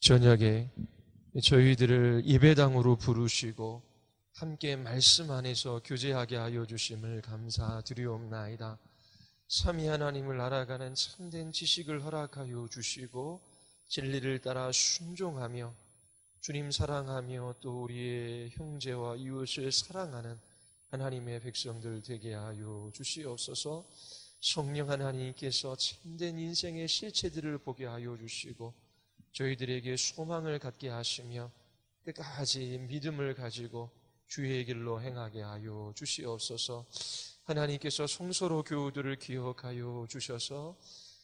저녁에 저희들을 예배당으로 부르시고 함께 말씀 안에서 교제하게 하여 주심을 감사드리옵나이다. 삼위 하나님을 알아가는 참된 지식을 허락하여 주시고 진리를 따라 순종하며 주님 사랑하며 또 우리의 형제와 이웃을 사랑하는 하나님의 백성들 되게 하여 주시옵소서. 성령 하나님께서 참된 인생의 실체들을 보게 하여 주시고 저희들에게 소망을 갖게 하시며 끝까지 믿음을 가지고 주의 길로 행하게 하여 주시옵소서. 하나님께서 성소로 교우들을 기억하여 주셔서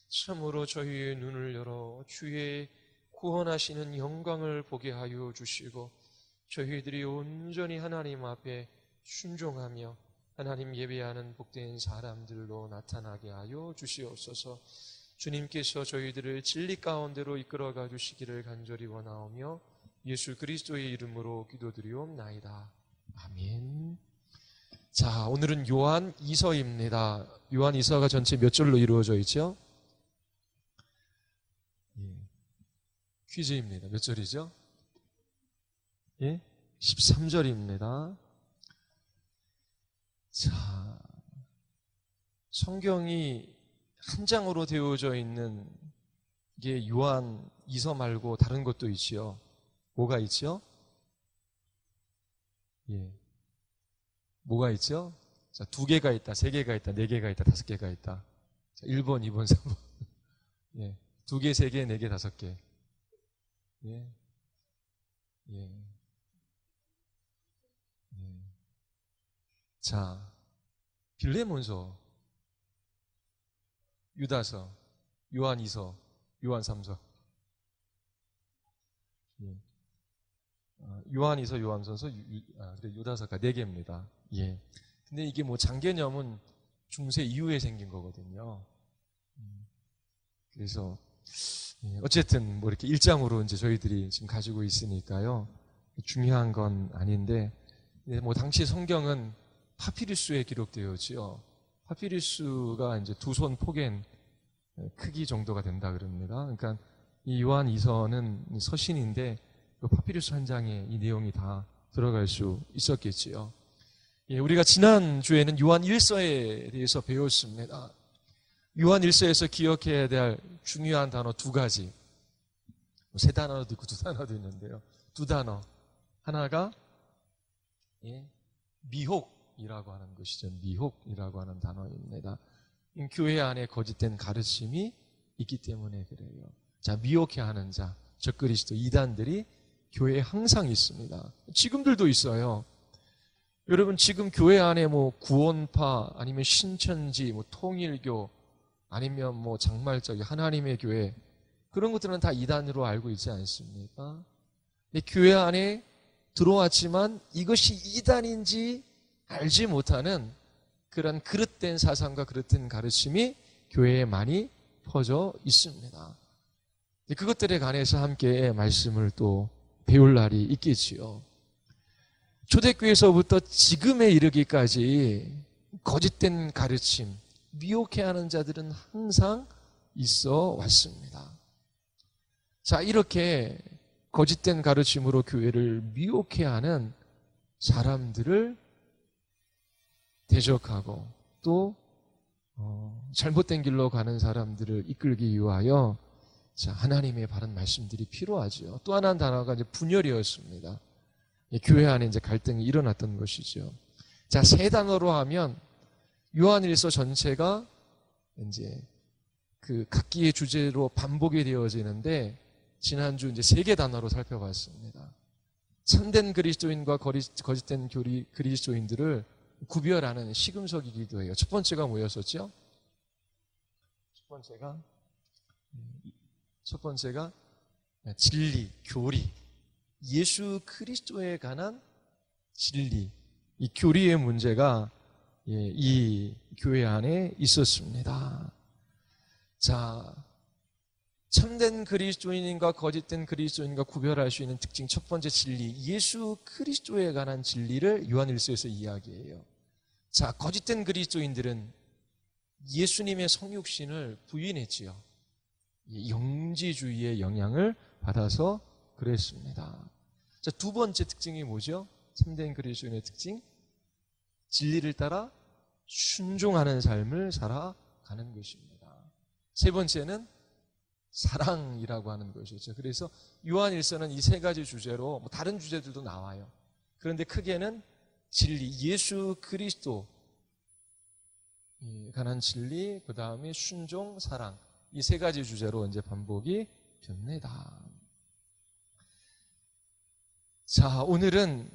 참으로 저희의 눈을 열어 주의 구원하시는 영광을 보게 하여 주시고 저희들이 온전히 하나님 앞에 순종하며 하나님 예배하는 복된 사람들로 나타나게 하여 주시옵소서. 주님께서 저희들을 진리 가운데로 이끌어가 주시기를 간절히 원하오며 예수 그리스도의 이름으로 기도드리옵나이다. 아멘. 자, 오늘은 요한 2서입니다. 요한 2서가 전체 몇 절로 이루어져 있죠? 퀴즈입니다. 몇 절이죠? 13절입니다. 자, 성경이 한 장으로 되어져 있는 게 요한 2서 말고 다른 것도 있지요. 뭐가 있죠? 뭐가 있죠? 자, 2개가 있다, 3개가 있다, 4개가 있다, 5개가 있다. 자, 1번, 2번, 3번. 2개, 3개, 4개, 5개. 자, 빌레몬서, 유다서, 요한 2서, 요한 3서. 요한 2서, 요한 3서, 유다서가 4개입니다. 근데 이게 뭐 장개념은 중세 이후에 생긴 거거든요. 그래서 어쨌든 뭐 이렇게 1장으로 이제 저희들이 지금 가지고 있으니까요. 중요한 건 아닌데, 뭐 당시 성경은 파피루스에 기록되었지요. 파피루스가 이제 2손 포갠 크기 정도가 된다 그럽니다. 그러니까 이 요한 2서는 서신인데 그 파피루스 한 장에 이 내용이 다 들어갈 수 있었겠지요. 우리가 지난 주에는 요한 1서에 대해서 배웠습니다. 요한 1서에서 기억해야 될 중요한 단어 2가지. 3단어도 있고 2단어도 있는데요. 2단어. 하나가 미혹이라고 하는 것이죠. 미혹이라고 하는 단어입니다. 교회 안에 거짓된 가르침이 있기 때문에 그래요. 자, 미혹해 하는 자, 적그리스도 이단들이 교회에 항상 있습니다. 지금들도 있어요. 여러분, 지금 교회 안에 뭐 구원파 아니면 신천지, 뭐 통일교 아니면 뭐 장말적인 하나님의 교회, 그런 것들은 다 이단으로 알고 있지 않습니까? 근데 교회 안에 들어왔지만 이것이 이단인지 알지 못하는 그런 그릇된 사상과 그릇된 가르침이 교회에 많이 퍼져 있습니다. 그것들에 관해서 함께 말씀을 또 배울 날이 있겠지요. 초대교회에서부터 지금에 이르기까지 거짓된 가르침, 미혹해하는 자들은 항상 있어 왔습니다. 자, 이렇게 거짓된 가르침으로 교회를 미혹해하는 사람들을 대적하고 또 잘못된 길로 가는 사람들을 이끌기 위하여 자, 하나님의 바른 말씀들이 필요하죠. 또 하나의 단어가 이제 분열이었습니다. 교회 안에 이제 갈등이 일어났던 것이죠. 자, 3단어로 하면 요한일서 전체가 이제 그 각기의 주제로 반복이 되어지는데 지난주 이제 3개 단어로 살펴봤습니다. 참된 그리스도인과 거짓된 그리스도인들을 구별하는 시금석이기도 해요. 첫 번째가 뭐였었죠? 첫 번째가 진리, 교리, 예수 그리스도에 관한 진리, 이 교리의 문제가 이 교회 안에 있었습니다. 자, 참된 그리스도인과 거짓된 그리스도인과 구별할 수 있는 특징 첫 번째 진리, 예수 그리스도에 관한 진리를 요한일서에서 이야기해요. 자, 거짓된 그리스도인들은 예수님의 성육신을 부인했지요. 영지주의의 영향을 받아서 그랬습니다. 자, 두 번째 특징이 뭐죠? 참된 그리스도인의 특징? 진리를 따라 순종하는 삶을 살아가는 것입니다. 세 번째는 사랑이라고 하는 것이죠. 그래서 요한일서는 이 세 가지 주제로 뭐 다른 주제들도 나와요. 그런데 크게는 진리, 예수 그리스도에 관한 진리, 그 다음에 순종, 사랑, 이 세 가지 주제로 이제 반복이 됩니다. 자, 오늘은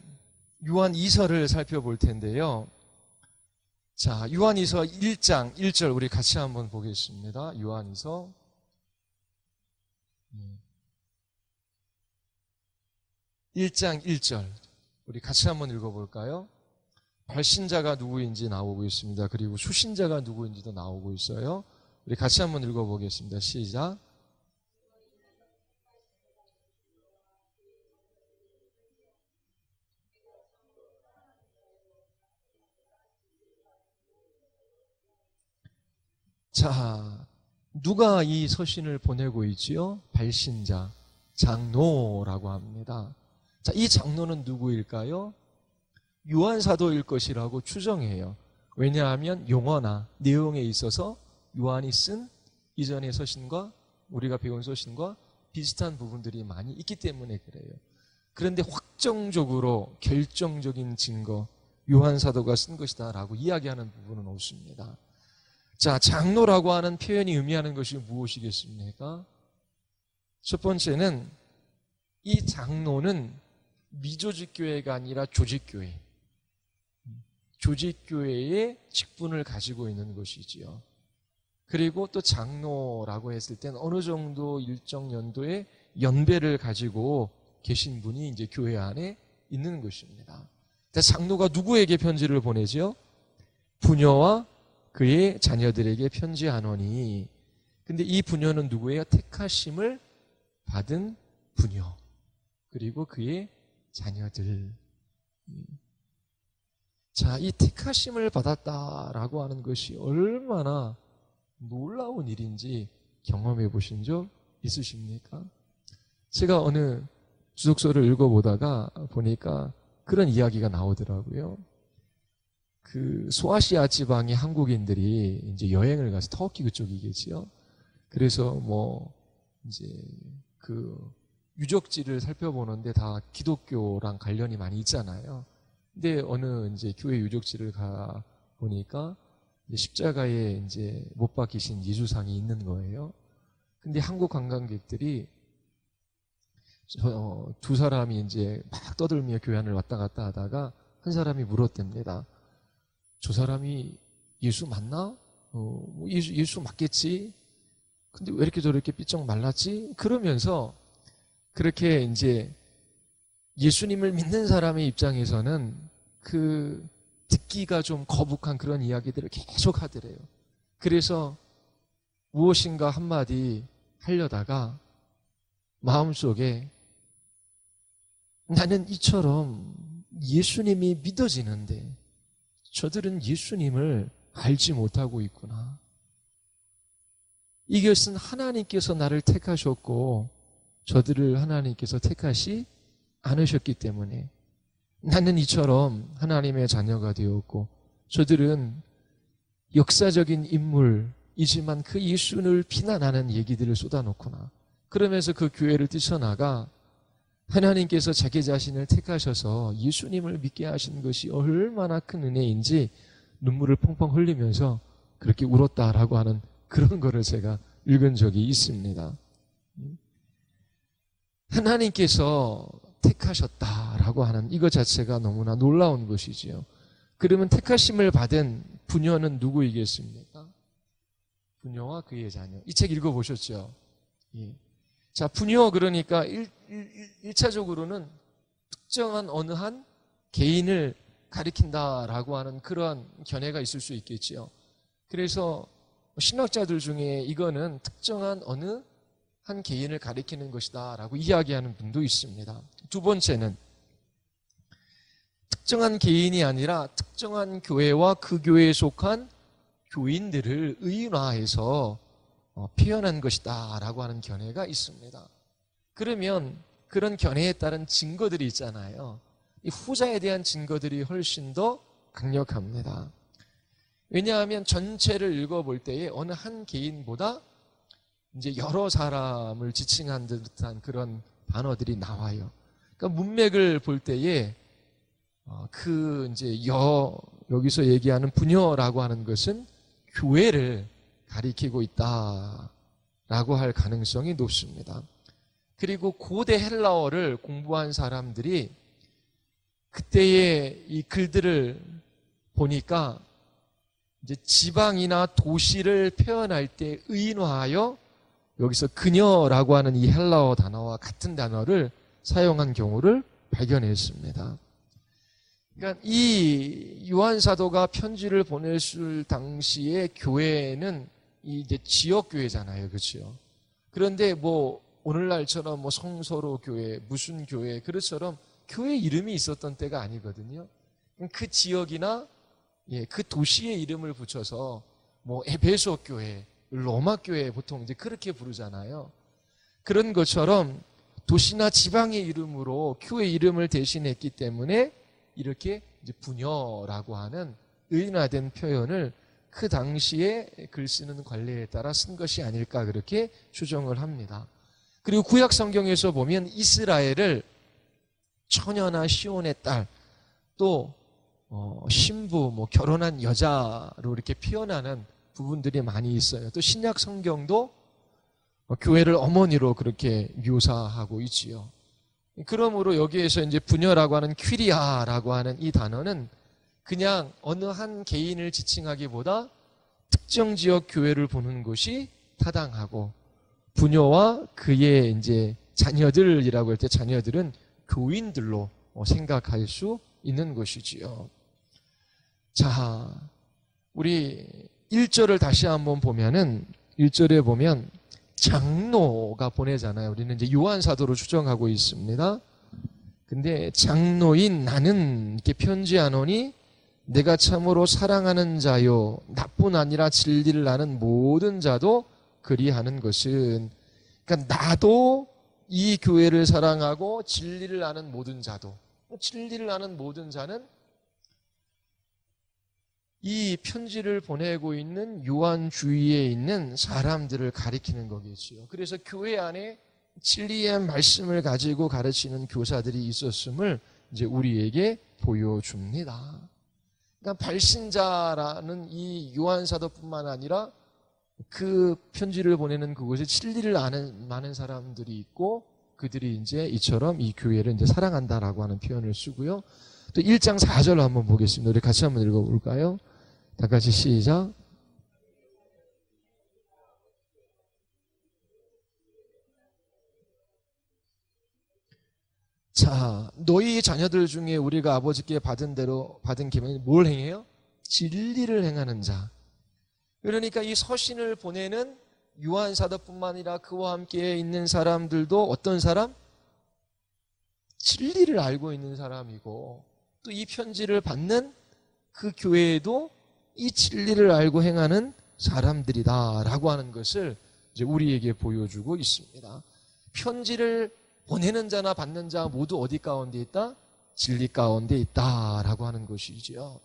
요한 2서를 살펴볼 텐데요. 자, 요한 2서 1장 1절 우리 같이 한번 보겠습니다. 요한 2서 1장 1절 우리 같이 한번 읽어볼까요? 발신자가 누구인지 나오고 있습니다. 그리고 수신자가 누구인지도 나오고 있어요. 우리 같이 한번 읽어보겠습니다. 시작. 자, 누가 이 서신을 보내고 있지요? 발신자, 장로라고 합니다. 자, 이 장로는 누구일까요? 요한 사도일 것이라고 추정해요. 왜냐하면 용어나 내용에 있어서 요한이 쓴 이전의 서신과 우리가 배운 서신과 비슷한 부분들이 많이 있기 때문에 그래요. 그런데 확정적으로 결정적인 증거, 요한 사도가 쓴 것이다 라고 이야기하는 부분은 없습니다. 자, 장로라고 하는 표현이 의미하는 것이 무엇이겠습니까? 첫 번째는 이 장로는 미조직교회가 아니라 조직교회, 조직교회의 직분을 가지고 있는 것이지요. 그리고 또 장로라고 했을 때는 어느 정도 일정 연도의 연배를 가지고 계신 분이 이제 교회 안에 있는 것입니다. 장로가 누구에게 편지를 보내죠? 부녀와 그의 자녀들에게 편지하노니. 근데 이 부녀는 누구예요? 택하심을 받은 부녀, 그리고 그의 자녀들. 자, 이 택하심을 받았다라고 하는 것이 얼마나 놀라운 일인지 경험해 보신 적 있으십니까? 제가 어느 주석서를 읽어보다가 보니까 그런 이야기가 나오더라고요. 그 소아시아 지방의 한국인들이 이제 여행을 가서 터키 그쪽이겠지요. 그래서 뭐 이제 그 유적지를 살펴보는데 다 기독교랑 관련이 많이 있잖아요. 근데 어느 이제 교회 유적지를 가 보니까 이제 십자가에 이제 못 박히신 예수상이 있는 거예요. 근데 한국 관광객들이 두 사람이 이제 막 떠들며 교회 안을 왔다 갔다 하다가 한 사람이 물었답니다. 저 사람이 예수 맞나? 예수 맞겠지? 근데 왜 이렇게 저렇게 삐쩍 말랐지? 그러면서 그렇게 이제 예수님을 믿는 사람의 입장에서는 그 듣기가 좀 거북한 그런 이야기들을 계속 하더래요. 그래서 무엇인가 한마디 하려다가 마음속에 나는 이처럼 예수님이 믿어지는데 저들은 예수님을 알지 못하고 있구나. 이것은 하나님께서 나를 택하셨고 저들을 하나님께서 택하시 않으셨기 때문에 나는 이처럼 하나님의 자녀가 되었고 저들은 역사적인 인물이지만 그 예수를 비난하는 얘기들을 쏟아놓구나. 그러면서 그 교회를 뛰쳐나가 하나님께서 자기 자신을 택하셔서 예수님을 믿게 하신 것이 얼마나 큰 은혜인지 눈물을 펑펑 흘리면서 그렇게 울었다라고 하는 그런 거를 제가 읽은 적이 있습니다. 하나님께서 택하셨다라고 하는 이것 자체가 너무나 놀라운 것이지요. 그러면 택하심을 받은 부녀는 누구이겠습니까? 부녀와 그의 자녀. 이 책 읽어보셨죠? 예. 자, 부녀 그러니까 1차적으로는 특정한 어느 한 개인을 가리킨다라고 하는 그런 견해가 있을 수 있겠지요. 그래서 신학자들 중에 이거는 특정한 어느 한 개인을 가리키는 것이다 라고 이야기하는 분도 있습니다. 두 번째는 특정한 개인이 아니라 특정한 교회와 그 교회에 속한 교인들을 의인화해서 표현한 것이다 라고 하는 견해가 있습니다. 그러면 그런 견해에 따른 증거들이 있잖아요. 이 후자에 대한 증거들이 훨씬 더 강력합니다. 왜냐하면 전체를 읽어볼 때에 어느 한 개인보다 이제 여러 사람을 지칭한 듯한 그런 단어들이 나와요. 그러니까 문맥을 볼 때에 여기서 얘기하는 부녀라고 하는 것은 교회를 가리키고 있다라고 할 가능성이 높습니다. 그리고 고대 헬라어를 공부한 사람들이 그때의 이 글들을 보니까 이제 지방이나 도시를 표현할 때 의인화하여 여기서 그녀라고 하는 이 헬라어 단어와 같은 단어를 사용한 경우를 발견했습니다. 그러니까 이 요한 사도가 편지를 보냈을 당시에 교회는 이제 지역 교회잖아요, 그렇죠? 그런데 뭐 오늘날처럼 뭐 성서로 교회, 무슨 교회, 그것처럼 교회 이름이 있었던 때가 아니거든요. 그 지역이나 그 도시의 이름을 붙여서 뭐 에베소 교회, 로마 교회 보통 이제 그렇게 부르잖아요. 그런 것처럼 도시나 지방의 이름으로 교회 이름을 대신했기 때문에 이렇게 이제 부녀라고 하는 의인화된 표현을 그 당시에 글 쓰는 관례에 따라 쓴 것이 아닐까 그렇게 추정을 합니다. 그리고 구약 성경에서 보면 이스라엘을 처녀나 시온의 딸, 또 신부, 뭐 결혼한 여자로 이렇게 표현하는 부분들이 많이 있어요. 또 신약 성경도 교회를 어머니로 그렇게 묘사하고 있지요. 그러므로 여기에서 이제 부녀라고 하는 퀴리아라고 하는 이 단어는 그냥 어느 한 개인을 지칭하기보다 특정 지역 교회를 보는 것이 타당하고, 부녀와 그의 이제 자녀들이라고 할 때 자녀들은 교인들로 생각할 수 있는 것이지요. 자, 우리 1절을 다시 한번 보면은 1절에 보면 장로가 보내잖아요. 우리는 이제 요한 사도로 추정하고 있습니다. 근데 장로인 나는 이렇게 편지하노니 내가 참으로 사랑하는 자요 나뿐 아니라 진리를 아는 모든 자도 그리하는 것은, 그러니까 나도 이 교회를 사랑하고 진리를 아는 모든 자도, 진리를 아는 모든 자는 이 편지를 보내고 있는 요한 주위에 있는 사람들을 가리키는 거겠지요. 그래서 교회 안에 진리의 말씀을 가지고 가르치는 교사들이 있었음을 이제 우리에게 보여줍니다. 그러니까 발신자라는 이 요한 사도뿐만 아니라 그 편지를 보내는 그곳에 진리를 아는 많은 사람들이 있고, 그들이 이제 이처럼 이 교회를 이제 사랑한다라고 하는 표현을 쓰고요. 또 1장 4절 한번 보겠습니다. 우리 같이 한번 읽어볼까요? 다 같이 시작. 자, 너희 자녀들 중에 우리가 아버지께 받은 대로 받은 기회는 뭘 행해요? 진리를 행하는 자. 그러니까 이 서신을 보내는 요한 사도뿐만 아니라 그와 함께 있는 사람들도 어떤 사람? 진리를 알고 있는 사람이고, 또 이 편지를 받는 그 교회에도 이 진리를 알고 행하는 사람들이다라고 하는 것을 이제 우리에게 보여주고 있습니다. 편지를 보내는 자나 받는 자 모두 어디 가운데 있다? 진리 가운데 있다라고 하는 것이지요.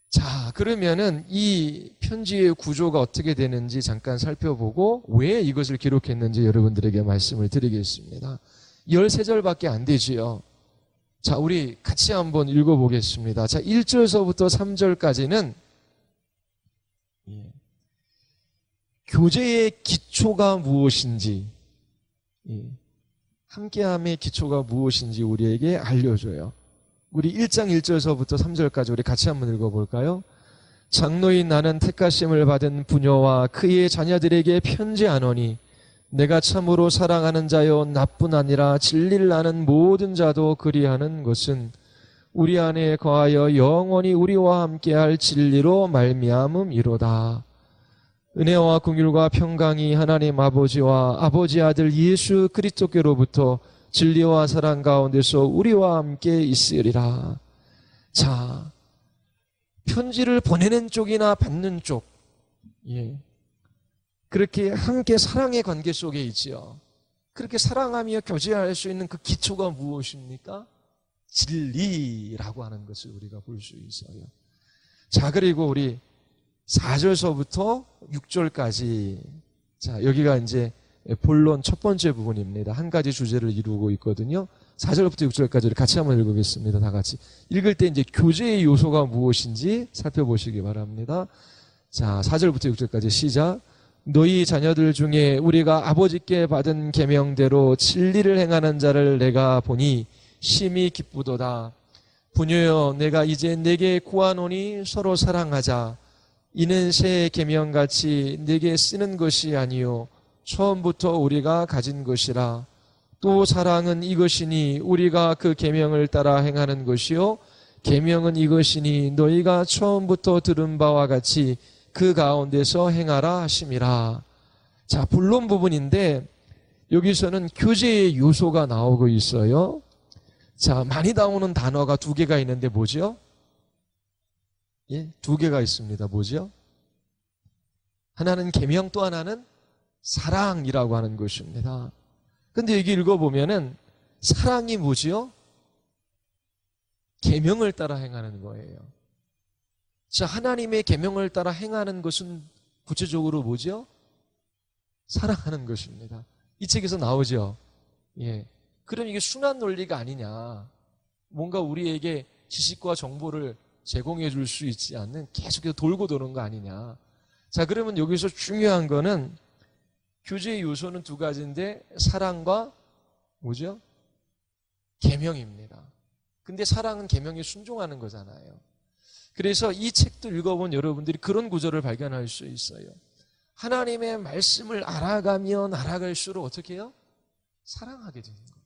자, 그러면은 이 편지의 구조가 어떻게 되는지 잠깐 살펴보고 왜 이것을 기록했는지 여러분들에게 말씀을 드리겠습니다. 13절밖에 안 되지요. 자, 우리 같이 한번 읽어보겠습니다. 자, 1절서부터 3절까지는 교제의 기초가 무엇인지, 함께함의 기초가 무엇인지 우리에게 알려줘요. 우리 1장 1절서부터 3절까지 우리 같이 한번 읽어볼까요? 장로인 나는 택하심을 받은 부녀와 그의 자녀들에게 편지하노니 내가 참으로 사랑하는 자요 나뿐 아니라 진리를 아는 모든 자도 그리하는 것은 우리 안에 거하여 영원히 우리와 함께할 진리로 말미암음이로다. 은혜와 긍휼과 평강이 하나님 아버지와 아버지 아들 예수 그리스도께로부터 진리와 사랑 가운데서 우리와 함께 있으리라. 자, 편지를 보내는 쪽이나 받는 쪽, 그렇게 함께 사랑의 관계 속에 있지요. 그렇게 사랑하며 교제할 수 있는 그 기초가 무엇입니까? 진리라고 하는 것을 우리가 볼 수 있어요. 자, 그리고 우리 4절서부터 6절까지, 자, 여기가 이제 본론 첫 번째 부분입니다. 한 가지 주제를 이루고 있거든요. 4절부터 6절까지를 같이 한번 읽어보겠습니다. 다 같이. 읽을 때 이제 교제의 요소가 무엇인지 살펴보시기 바랍니다. 자, 4절부터 6절까지 시작. 너희 자녀들 중에 우리가 아버지께 받은 계명대로 진리를 행하는 자를 내가 보니 심히 기쁘도다. 부녀여, 내가 이제 내게 구하노니 서로 사랑하자. 이는 새 계명같이 내게 쓰는 것이 아니요 처음부터 우리가 가진 것이라. 또 사랑은 이것이니 우리가 그 계명을 따라 행하는 것이요 계명은 이것이니 너희가 처음부터 들은 바와 같이 그 가운데서 행하라 하심이라. 자, 본론 부분인데 여기서는 교제의 요소가 나오고 있어요. 자, 많이 나오는 단어가 두 개가 있는데 뭐죠? 예, 두 개가 있습니다. 뭐죠? 하나는 계명, 또 하나는 사랑이라고 하는 것입니다. 근데 여기 읽어보면은 사랑이 뭐지요? 계명을 따라 행하는 거예요. 자, 하나님의 계명을 따라 행하는 것은 구체적으로 뭐죠? 사랑하는 것입니다. 이 책에서 나오죠. 예. 그럼 이게 순환 논리가 아니냐? 뭔가 우리에게 지식과 정보를 제공해 줄 수 있지 않는 계속해서 돌고 도는 거 아니냐? 자, 그러면 여기서 중요한 거는 교제의 요소는 두 가지인데 사랑과 뭐죠? 계명입니다. 근데 사랑은 계명에 순종하는 거잖아요. 그래서 이 책도 읽어본 여러분들이 그런 구절을 발견할 수 있어요. 하나님의 말씀을 알아가면 알아갈수록 어떻게 해요? 사랑하게 되는 거예요.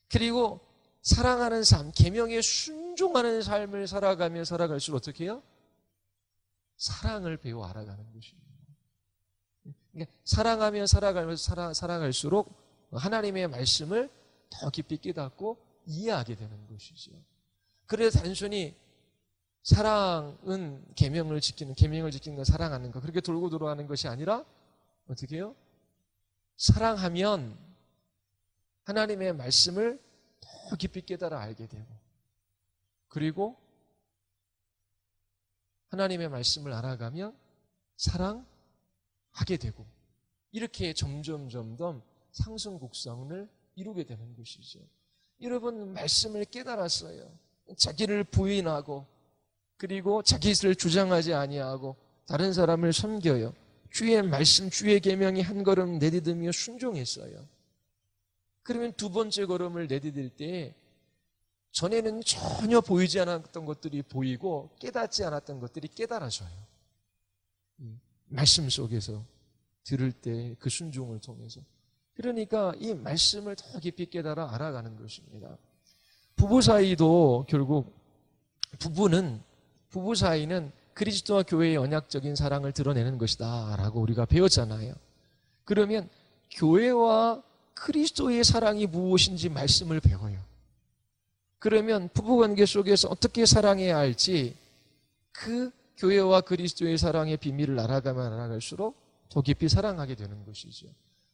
그리고 사랑하는 삶, 계명에 순종하는 삶을 살아가면 살아갈수록 어떻게 해요? 사랑을 배워 알아가는 것입니다. 그러니까 사랑하면 살아갈수록 하나님의 말씀을 더 깊이 깨닫고 이해하게 되는 것이죠. 그래서 단순히 사랑은 계명을 지키는 걸 사랑하는 것, 그렇게 돌고 돌아가는 것이 아니라 어떻게 해요? 사랑하면 하나님의 말씀을 더 깊이 깨달아 알게 되고, 그리고 하나님의 말씀을 알아가면 사랑하게 되고, 이렇게 점점 상승 곡선을 이루게 되는 것이죠. 여러분, 말씀을 깨달았어요. 자기를 부인하고, 그리고 자기 것을 주장하지 아니하고 다른 사람을 섬겨요. 주의 말씀, 주의 계명이 한 걸음 내디디며 순종했어요. 그러면 두 번째 걸음을 내디딜 때 전에는 전혀 보이지 않았던 것들이 보이고 깨닫지 않았던 것들이 깨달아져요. 말씀 속에서 들을 때 그 순종을 통해서. 그러니까 이 말씀을 더 깊이 깨달아 알아가는 것입니다. 부부 사이도 결국 부부 사이는 그리스도와 교회의 언약적인 사랑을 드러내는 것이다 라고 우리가 배웠잖아요. 그러면 교회와 그리스도의 사랑이 무엇인지 말씀을 배워요. 그러면 부부관계 속에서 어떻게 사랑해야 할지 그 교회와 그리스도의 사랑의 비밀을 알아가면 알아갈수록 더 깊이 사랑하게 되는 것이죠.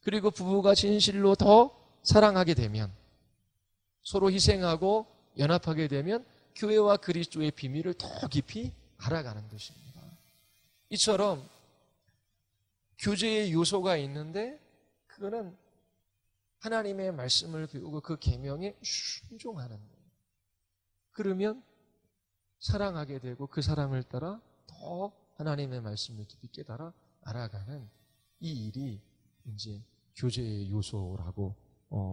그리고 부부가 진실로 더 사랑하게 되면, 서로 희생하고 연합하게 되면 교회와 그리스도의 비밀을 더 깊이 알아가는 것입니다. 이처럼 교제의 요소가 있는데 그거는 하나님의 말씀을 배우고 그 계명에 순종하는 거예요. 그러면 사랑하게 되고 그 사랑을 따라 더 하나님의 말씀을 깊이 깨달아 알아가는 이 일이 이제 교제의 요소라고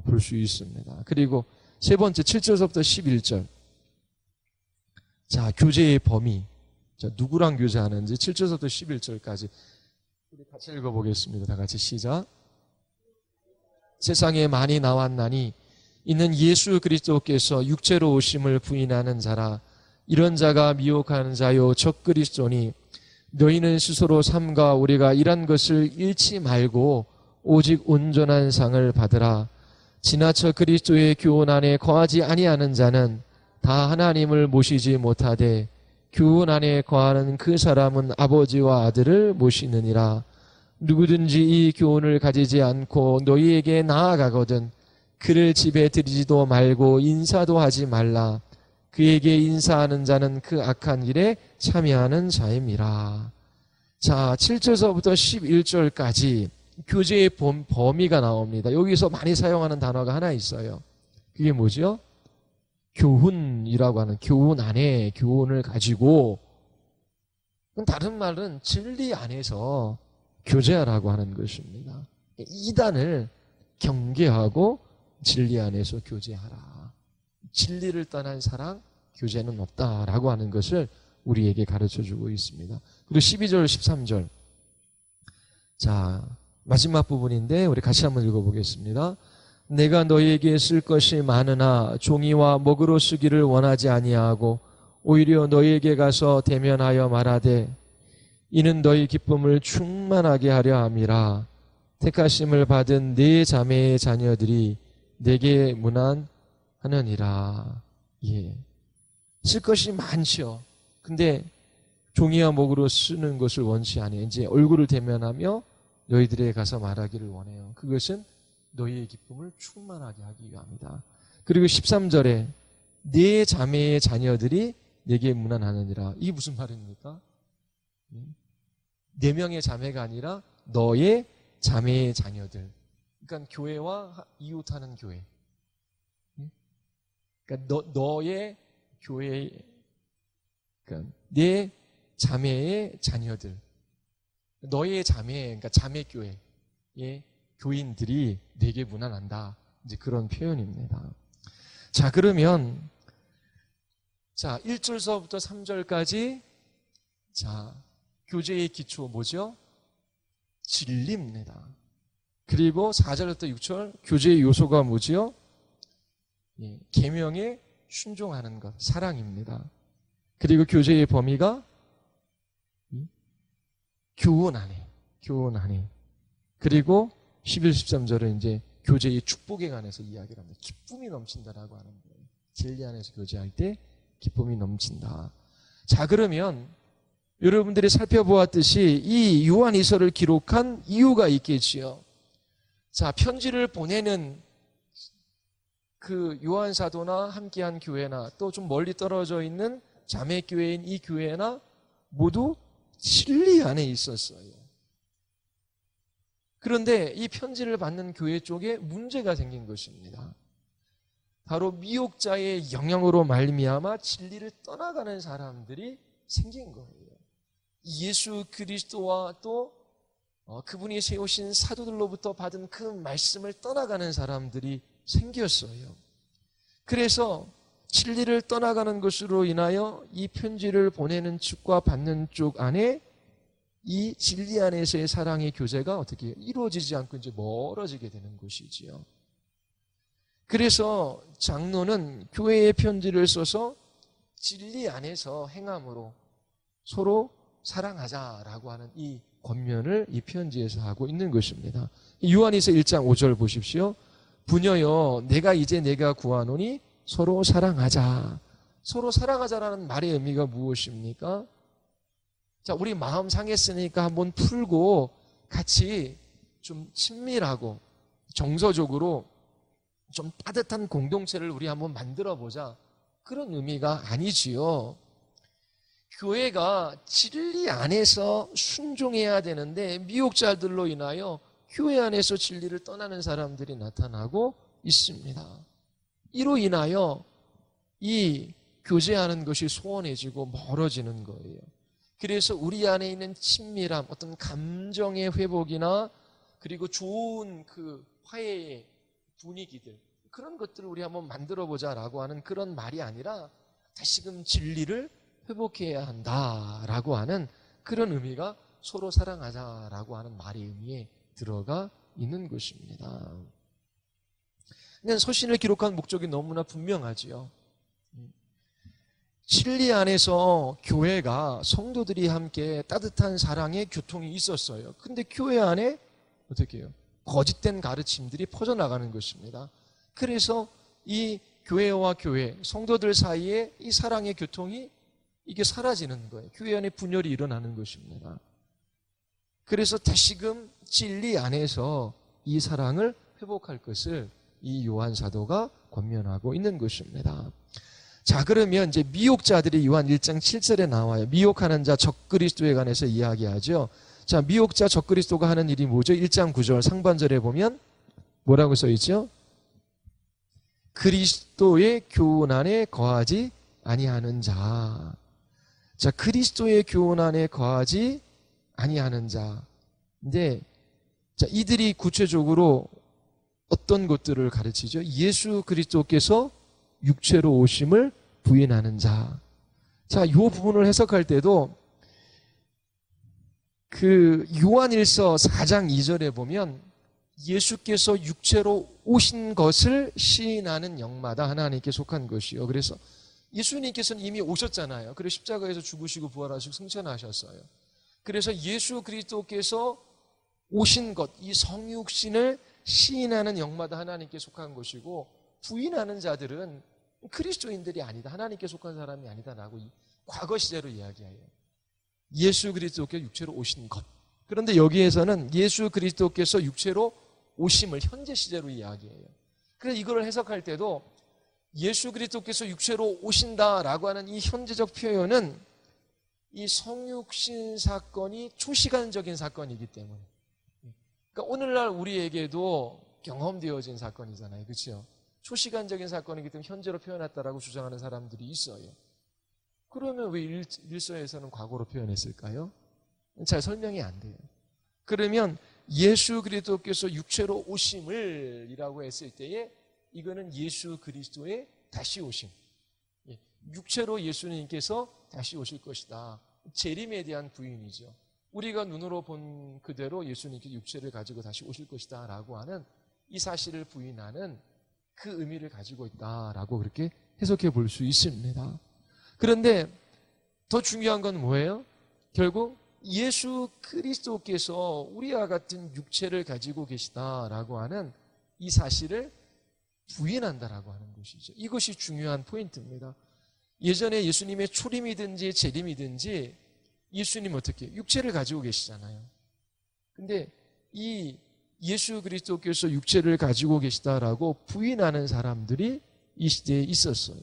볼 수 있습니다. 그리고 세 번째 7절부터 11절. 자, 교제의 범위. 자, 누구랑 교제하는지 7절부터 11절까지 우리 같이 읽어보겠습니다. 다 같이 시작. 세상에 많이 나왔나니 이는 예수 그리스도께서 육체로 오심을 부인하는 자라. 이런 자가 미혹하는 자요 적그리스도니 너희는 스스로 삼가 우리가 이런 것을 잃지 말고 오직 온전한 상을 받으라. 지나쳐 그리스도의 교훈 안에 거하지 아니하는 자는 다 하나님을 모시지 못하되 교훈 안에 거하는 그 사람은 아버지와 아들을 모시느니라. 누구든지 이 교훈을 가지지 않고 너희에게 나아가거든 그를 집에 들이지도 말고 인사도 하지 말라. 그에게 인사하는 자는 그 악한 일에 참여하는 자임이라. 자, 7절서부터 11절까지 교제의 범위가 나옵니다. 여기서 많이 사용하는 단어가 하나 있어요. 그게 뭐죠? 교훈이라고 하는, 교훈 안에 교훈을 가지고, 다른 말은 진리 안에서 교제하라고 하는 것입니다. 이단을 경계하고 진리 안에서 교제하라. 진리를 떠난 사랑, 교제는 없다라고 하는 것을 우리에게 가르쳐주고 있습니다. 그리고 12절, 13절. 자, 마지막 부분인데 우리 같이 한번 읽어보겠습니다. 내가 너희에게 쓸 것이 많으나 종이와 먹으로 쓰기를 원하지 아니하고 오히려 너희에게 가서 대면하여 말하되 이는 너희 기쁨을 충만하게 하려 함이라. 택하심을 받은 네 자매의 자녀들이 내게 문안하느니라. 예. 쓸 것이 많죠. 근데 종이와 목으로 쓰는 것을 원치 아니에요. 이제 얼굴을 대면하며 너희들에게 가서 말하기를 원해요. 그것은 너희의 기쁨을 충만하게 하기 위함이다. 그리고 13절에 네 자매의 자녀들이 내게 문안하느니라. 이게 무슨 말입니까? 4명의 자매가 아니라 너의 자매의 자녀들. 그러니까 교회와 이웃하는 교회. 그러니까 너의 교회, 그러니까 내 자매의 자녀들. 너의 자매, 그러니까 자매교회의 교인들이 내게 문안한다. 이제 그런 표현입니다. 자, 그러면, 자, 1절서부터 3절까지, 자, 교제의 기초 뭐죠? 진리입니다. 그리고 4절부터 6절, 교제의 요소가 뭐지요? 예, 계명에 순종하는 것, 사랑입니다. 그리고 교제의 범위가 교훈 안에. 그리고 11, 13절은 이제 교제의 축복에 관해서 이야기를 합니다. 기쁨이 넘친다라고 하는 거예요. 진리 안에서 교제할 때 기쁨이 넘친다. 자, 그러면 여러분들이 살펴보았듯이 이 요한이서를 기록한 이유가 있겠지요. 자, 편지를 보내는 그 요한 사도나 함께한 교회나 또 좀 멀리 떨어져 있는 자매 교회인 이 교회나 모두 진리 안에 있었어요. 그런데 이 편지를 받는 교회 쪽에 문제가 생긴 것입니다. 바로 미혹자의 영향으로 말미암아 진리를 떠나가는 사람들이 생긴 거예요. 예수 그리스도와 또 그분이 세우신 사도들로부터 받은 그 말씀을 떠나가는 사람들이 생겼어요. 그래서 진리를 떠나가는 것으로 인하여 이 편지를 보내는 측과 받는 쪽 안에 이 진리 안에서의 사랑의 교제가 어떻게 이루어지지 않고 이제 멀어지게 되는 것이지요. 그래서 장로는 교회의 편지를 써서 진리 안에서 행함으로 서로 사랑하자라고 하는 이 권면을 이 편지에서 하고 있는 것입니다. 요한일서 1장 5절 보십시오. 부녀여 내가 구하노니 서로 사랑하자. 서로 사랑하자라는 말의 의미가 무엇입니까? 자, 우리 마음 상했으니까 한번 풀고 같이 좀 친밀하고 정서적으로 좀 따뜻한 공동체를 우리 한번 만들어 보자. 그런 의미가 아니지요. 교회가 진리 안에서 순종해야 되는데 미혹자들로 인하여 교회 안에서 진리를 떠나는 사람들이 나타나고 있습니다. 이로 인하여 이 교제하는 것이 소원해지고 멀어지는 거예요. 그래서 우리 안에 있는 친밀함, 어떤 감정의 회복이나 그리고 좋은 그 화해의 분위기들, 그런 것들을 우리 한번 만들어 보자라고 하는 그런 말이 아니라 다시금 진리를 회복해야 한다라고 하는 그런 의미가 서로 사랑하자라고 하는 말의 의미에 들어가 있는 것입니다. 그냥 서신을 기록한 목적이 너무나 분명하지요. 진리 안에서 교회가 성도들이 함께 따뜻한 사랑의 교통이 있었어요. 근데 교회 안에 어떻게 해요? 거짓된 가르침들이 퍼져나가는 것입니다. 그래서 이 교회와 교회, 성도들 사이에 이 사랑의 교통이 이게 사라지는 거예요. 교회 안에 분열이 일어나는 것입니다. 그래서 다시금 진리 안에서 이 사랑을 회복할 것을 이 요한 사도가 권면하고 있는 것입니다. 자, 그러면 이제 미혹자들이 요한 1장 7절에 나와요. 미혹하는 자 적그리스도에 관해서 이야기하죠. 자, 미혹자 적그리스도가 하는 일이 뭐죠? 1장 9절 상반절에 보면 뭐라고 써 있죠? 그리스도의 교훈 안에 거하지 아니하는 자. 자, 그리스도의 교훈 안에 거하지 아니하는 자. 근데 자, 이들이 구체적으로 어떤 것들을 가르치죠? 예수 그리스도께서 육체로 오심을 부인하는 자. 자, 이 부분을 해석할 때도 그 요한일서 4장 2절에 보면 예수께서 육체로 오신 것을 시인하는 영마다 하나님께 속한 것이요. 그래서 예수님께서는 이미 오셨잖아요. 그래서 십자가에서 죽으시고 부활하시고 승천하셨어요. 그래서 예수 그리스도께서 오신 것, 이 성육신을 시인하는 영마다 하나님께 속한 것이고, 부인하는 자들은 그리스도인들이 아니다, 하나님께 속한 사람이 아니다라고 과거 시제로 이야기해요. 예수 그리스도께서 육체로 오신 것. 그런데 여기에서는 예수 그리스도께서 육체로 오심을 현재 시제로 이야기해요. 그래서 이걸 해석할 때도 예수 그리스도께서 육체로 오신다라고 하는 이 현재적 표현은 이 성육신 사건이 초시간적인 사건이기 때문에, 그러니까 오늘날 우리에게도 경험되어진 사건이잖아요. 그렇죠? 초시간적인 사건이기 때문에 현재로 표현했다라고 주장하는 사람들이 있어요. 그러면 왜 일서에서는 과거로 표현했을까요? 잘 설명이 안 돼요. 그러면 예수 그리스도께서 육체로 오심을 이라고 했을 때에 이거는 예수 그리스도의 다시 오심, 육체로 예수님께서 다시 오실 것이다, 재림에 대한 부인이죠. 우리가 눈으로 본 그대로 예수님께서 육체를 가지고 다시 오실 것이다 라고 하는 이 사실을 부인하는 그 의미를 가지고 있다라고 그렇게 해석해 볼 수 있습니다. 그런데 더 중요한 건 뭐예요? 결국 예수 그리스도께서 우리와 같은 육체를 가지고 계시다라고 하는 이 사실을 부인한다라고 하는 것이죠. 이것이 중요한 포인트입니다. 예전에 예수님의 초림이든지 재림이든지 예수님 어떻게 육체를 가지고 계시잖아요. 근데 이 예수 그리스도께서 육체를 가지고 계시다라고 부인하는 사람들이 이 시대에 있었어요.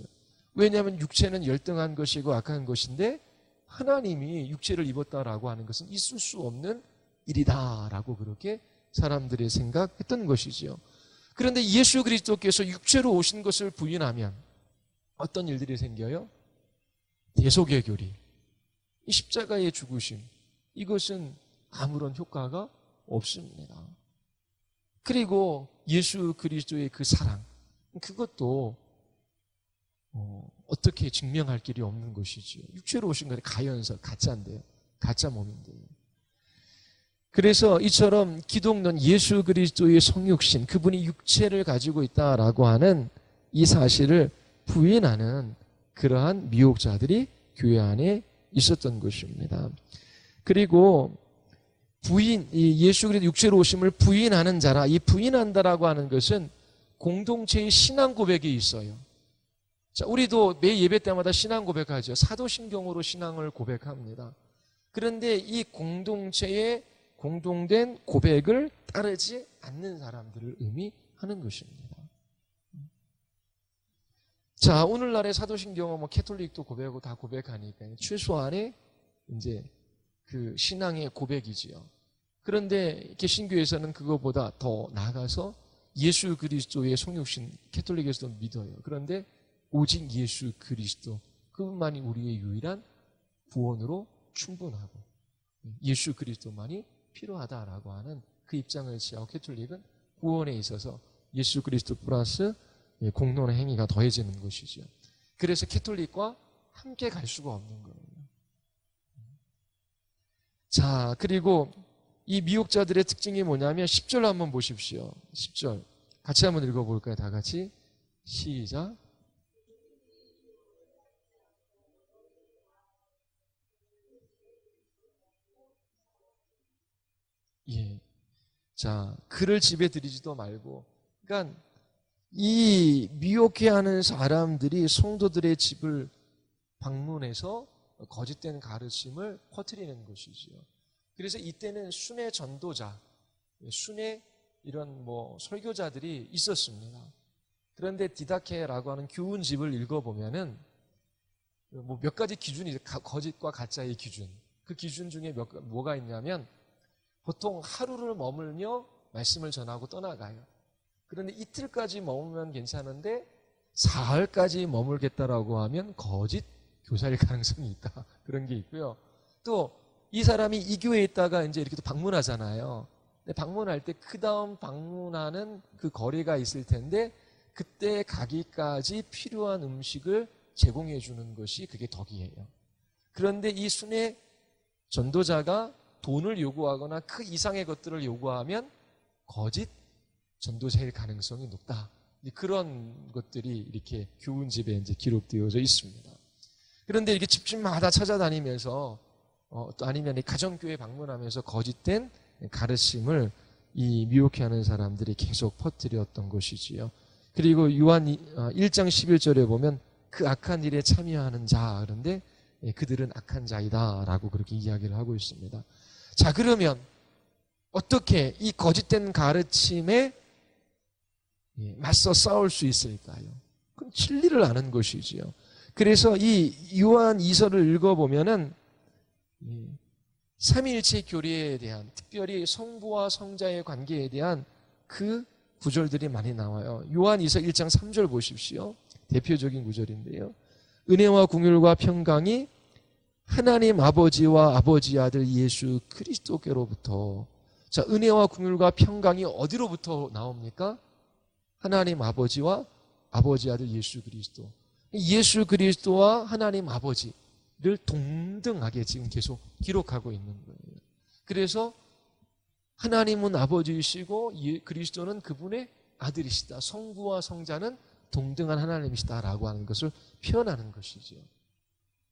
왜냐하면 육체는 열등한 것이고 악한 것인데 하나님이 육체를 입었다라고 하는 것은 있을 수 없는 일이다라고 그렇게 사람들이 생각했던 것이지요. 그런데 예수 그리스도께서 육체로 오신 것을 부인하면 어떤 일들이 생겨요? 대속의 교리, 이 십자가의 죽으심, 이것은 아무런 효과가 없습니다. 그리고 예수 그리스도의 그 사랑, 그것도 어떻게 증명할 길이 없는 것이지요. 육체로 오신 것이 가연서, 가짜인데요. 가짜 몸인데요. 그래서 이처럼 기독론 예수 그리스도의 성육신, 그분이 육체를 가지고 있다라고 하는 이 사실을 부인하는 그러한 미혹자들이 교회 안에 있었던 것입니다. 그리고 예수 그리스도 육체로 오심을 부인하는 자라, 이 부인한다라고 하는 것은 공동체의 신앙 고백이 있어요. 자, 우리도 매 예배 때마다 신앙 고백하죠. 사도신경으로 신앙을 고백합니다. 그런데 이 공동체의 공동된 고백을 따르지 않는 사람들을 의미하는 것입니다. 자, 오늘날의 사도신경은 캐톨릭도 고백하고 다 고백하니까 최소한의 이제 그 신앙의 고백이지요. 그런데 개신교에서는 그거보다 더 나아가서 예수 그리스도의 성육신 캐톨릭에서도 믿어요. 그런데 오직 예수 그리스도, 그분만이 우리의 유일한 구원으로 충분하고 예수 그리스도만이 필요하다라고 하는 그 입장을 취하고 캐톨릭은 구원에 있어서 예수 그리스도 플러스 공론의 행위가 더해지는 것이죠. 그래서 캐톨릭과 함께 갈 수가 없는 거예요. 자, 그리고 이 미혹자들의 특징이 뭐냐면 10절 한번 보십시오. 10절 같이 한번 읽어볼까요? 다 같이 시작. 예. 자, 그를 집에 들이지도 말고, 그러니까 이 미혹해하는 사람들이 성도들의 집을 방문해서 거짓된 가르침을 퍼뜨리는 것이지요. 그래서 이때는 순회 전도자, 순회 이런 설교자들이 있었습니다. 그런데 디다케라고 하는 교훈집을 읽어보면은 몇 가지 기준이, 거짓과 가짜의 기준. 그 기준 중에 뭐가 있냐면 보통 하루를 머물며 말씀을 전하고 떠나가요. 그런데 이틀까지 머물면 괜찮은데 사흘까지 머물겠다라고 하면 거짓 교사일 가능성이 있다. 그런 게 있고요. 또 이 사람이 이 교회에 있다가 이제 이렇게 또 방문하잖아요. 근데 방문할 때 그 다음 방문하는 그 거리가 있을 텐데 그때 가기까지 필요한 음식을 제공해 주는 것이 그게 덕이에요. 그런데 이 순회 전도자가 돈을 요구하거나 그 이상의 것들을 요구하면 거짓 전도자일 가능성이 높다. 그런 것들이 이렇게 교훈집에 이제 기록되어져 있습니다. 그런데 이렇게 집집마다 찾아다니면서 또 아니면 이 가정교회 방문하면서 거짓된 가르침을 이 미혹해하는 사람들이 계속 퍼뜨렸던 것이지요. 그리고 요한 1장 11절에 보면 그 악한 일에 참여하는 자, 그런데 그들은 악한 자이다 라고 그렇게 이야기를 하고 있습니다. 자, 그러면 어떻게 이 거짓된 가르침에 맞서 싸울 수 있을까요? 그럼 진리를 아는 것이지요. 그래서 이 요한 2서를 읽어보면은 삼위일체 교리에 대한, 특별히 성부와 성자의 관계에 대한 그 구절들이 많이 나와요. 요한 2서 1장 3절 보십시오. 대표적인 구절인데요. 은혜와 긍휼과 평강이 하나님 아버지와 아버지 아들 예수 그리스도께로부터. 자, 은혜와 긍휼과 평강이 어디로부터 나옵니까? 하나님 아버지와 아버지 아들 예수 그리스도. 예수 그리스도와 하나님 아버지를 동등하게 지금 계속 기록하고 있는 거예요. 그래서 하나님은 아버지이시고 그리스도는 그분의 아들이시다. 성부와 성자는 동등한 하나님이시다라고 하는 것을 표현하는 것이죠.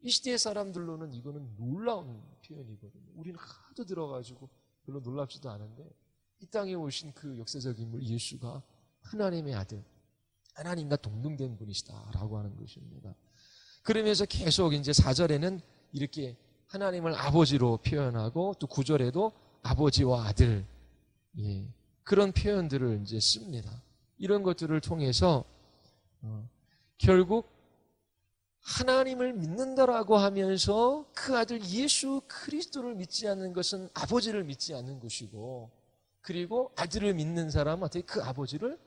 이 시대의 사람들로는 이거는 놀라운 표현이거든요. 우리는 하도 들어가지고 별로 놀랍지도 않은데 이 땅에 오신 그 역사적 인물 예수가 하나님의 아들, 하나님과 동등된 분이시다라고 하는 것입니다. 그러면서 계속 이제 4절에는 이렇게 하나님을 아버지로 표현하고 또 9절에도 아버지와 아들, 그런 표현들을 이제 씁니다. 이런 것들을 통해서 결국 하나님을 믿는다라고 하면서 그 아들 예수 그리스도를 믿지 않는 것은 아버지를 믿지 않는 것이고, 그리고 아들을 믿는 사람은 어떻게 그 아버지를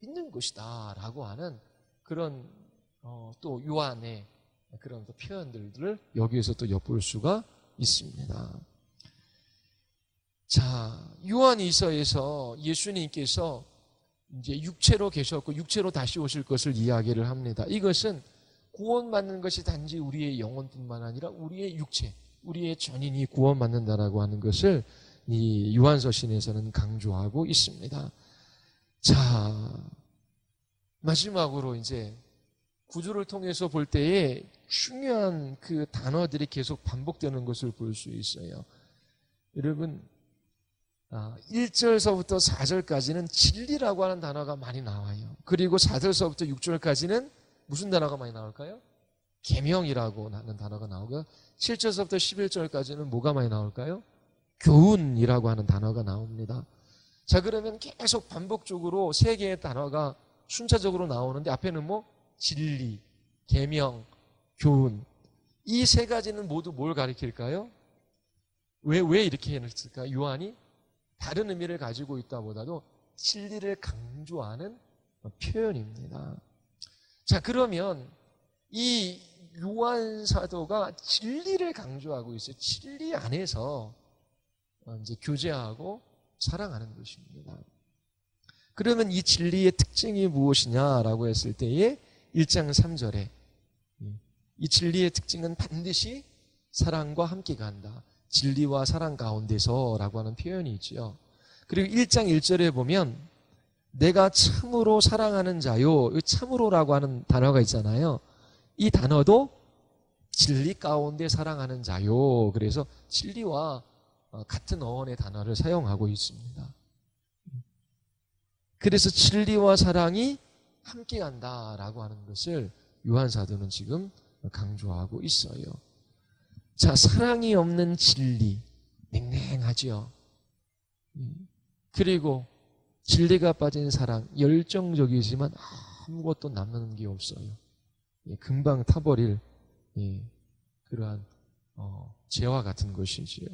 믿는 것이다 라고 하는 그런 또 요한의 그런 표현들을 여기에서 또 엿볼 수가 있습니다. 자, 요한 2서에서 예수님께서 이제 육체로 계셨고 육체로 다시 오실 것을 이야기를 합니다. 이것은 구원받는 것이 단지 우리의 영혼뿐만 아니라 우리의 육체, 우리의 전인이 구원받는다라고 하는 것을 이 요한서신에서는 강조하고 있습니다. 자, 마지막으로 이제 구조를 통해서 볼 때에 중요한 그 단어들이 계속 반복되는 것을 볼 수 있어요. 여러분, 1절서부터 4절까지는 진리라고 하는 단어가 많이 나와요. 그리고 4절서부터 6절까지는 무슨 단어가 많이 나올까요? 계명이라고 하는 단어가 나오고요. 7절서부터 11절까지는 뭐가 많이 나올까요? 교훈이라고 하는 단어가 나옵니다. 자, 그러면 계속 반복적으로 세 개의 단어가 순차적으로 나오는데 앞에는 진리, 계명, 교훈. 이 세 가지는 모두 뭘 가리킬까요? 왜 이렇게 했을까요? 요한이 다른 의미를 가지고 있다보다도 진리를 강조하는 표현입니다. 자, 그러면 이 요한 사도가 진리를 강조하고 있어요. 진리 안에서 이제 교제하고 사랑하는 것입니다. 그러면 이 진리의 특징이 무엇이냐라고 했을 때에 1장 3절에 이 진리의 특징은 반드시 사랑과 함께 간다. 진리와 사랑 가운데서라고 하는 표현이 있죠. 그리고 1장 1절에 보면 내가 참으로 사랑하는 자요. 참으로라고 하는 단어가 있잖아요. 이 단어도 진리 가운데 사랑하는 자요. 그래서 진리와 같은 어원의 단어를 사용하고 있습니다. 그래서 진리와 사랑이 함께 간다라고 하는 것을 요한 사도는 지금 강조하고 있어요. 자, 사랑이 없는 진리, 냉랭하지요. 그리고 진리가 빠진 사랑, 열정적이지만 아무것도 남는 게 없어요. 금방 타버릴 그러한 재와 같은 것이지요.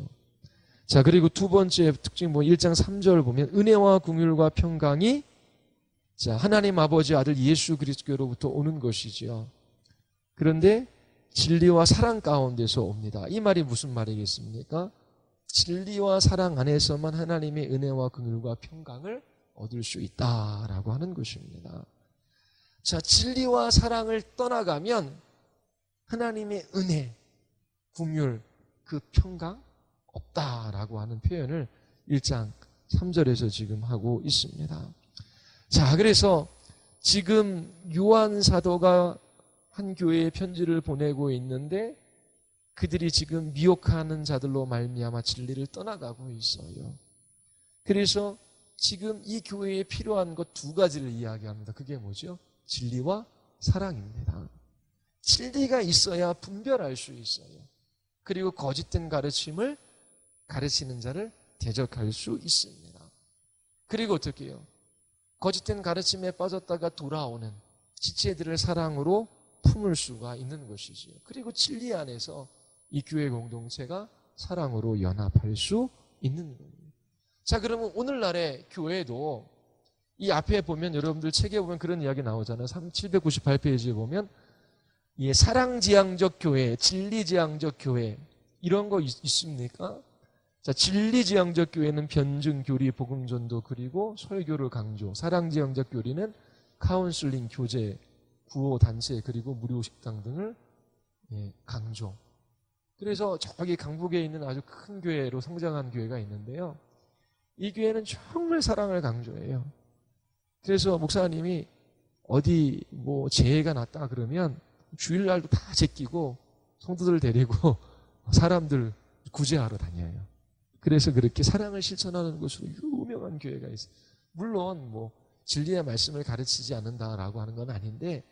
자, 그리고 두 번째 특징 1장 3절 보면 은혜와 긍휼과 평강이 자, 하나님 아버지 아들 예수 그리스도로부터 오는 것이지요. 그런데 진리와 사랑 가운데서 옵니다. 이 말이 무슨 말이겠습니까? 진리와 사랑 안에서만 하나님의 은혜와 긍휼과 평강을 얻을 수 있다라고 하는 것입니다. 자, 진리와 사랑을 떠나가면 하나님의 은혜, 긍휼, 그 평강 없다라고 하는 표현을 1장 3절에서 지금 하고 있습니다. 자, 그래서 지금 요한 사도가 한 교회에 편지를 보내고 있는데 그들이 지금 미혹하는 자들로 말미암아 진리를 떠나가고 있어요. 그래서 지금 이 교회에 필요한 것 두 가지를 이야기합니다. 그게 뭐죠? 진리와 사랑입니다. 진리가 있어야 분별할 수 있어요. 그리고 거짓된 가르침을 가르치는 자를 대적할 수 있습니다. 그리고 어떻게 해요? 거짓된 가르침에 빠졌다가 돌아오는 지체들을 사랑으로 품을 수가 있는 것이지요. 그리고 진리 안에서 이 교회 공동체가 사랑으로 연합할 수 있는 겁니다. 자, 그러면 오늘날의 교회도 이 앞에 보면 여러분들 책에 보면 그런 이야기 나오잖아요. 798페이지에 보면 사랑지향적 교회, 진리지향적 교회 이런 거 있습니까? 자, 진리지향적 교회는 변증, 교리, 복음전도 그리고 설교를 강조. 사랑지향적 교리는 카운슬링, 교제, 구호, 단체 그리고 무료 식당 등을 강조. 그래서 저기 강북에 있는 아주 큰 교회로 성장한 교회가 있는데요. 이 교회는 정말 사랑을 강조해요. 그래서 목사님이 어디 재해가 났다 그러면 주일날도 다 제끼고 성도들 데리고 사람들 구제하러 다녀요. 그래서 그렇게 사랑을 실천하는 것으로 유명한 교회가 있어요. 물론 진리의 말씀을 가르치지 않는다라고 하는 건 아닌데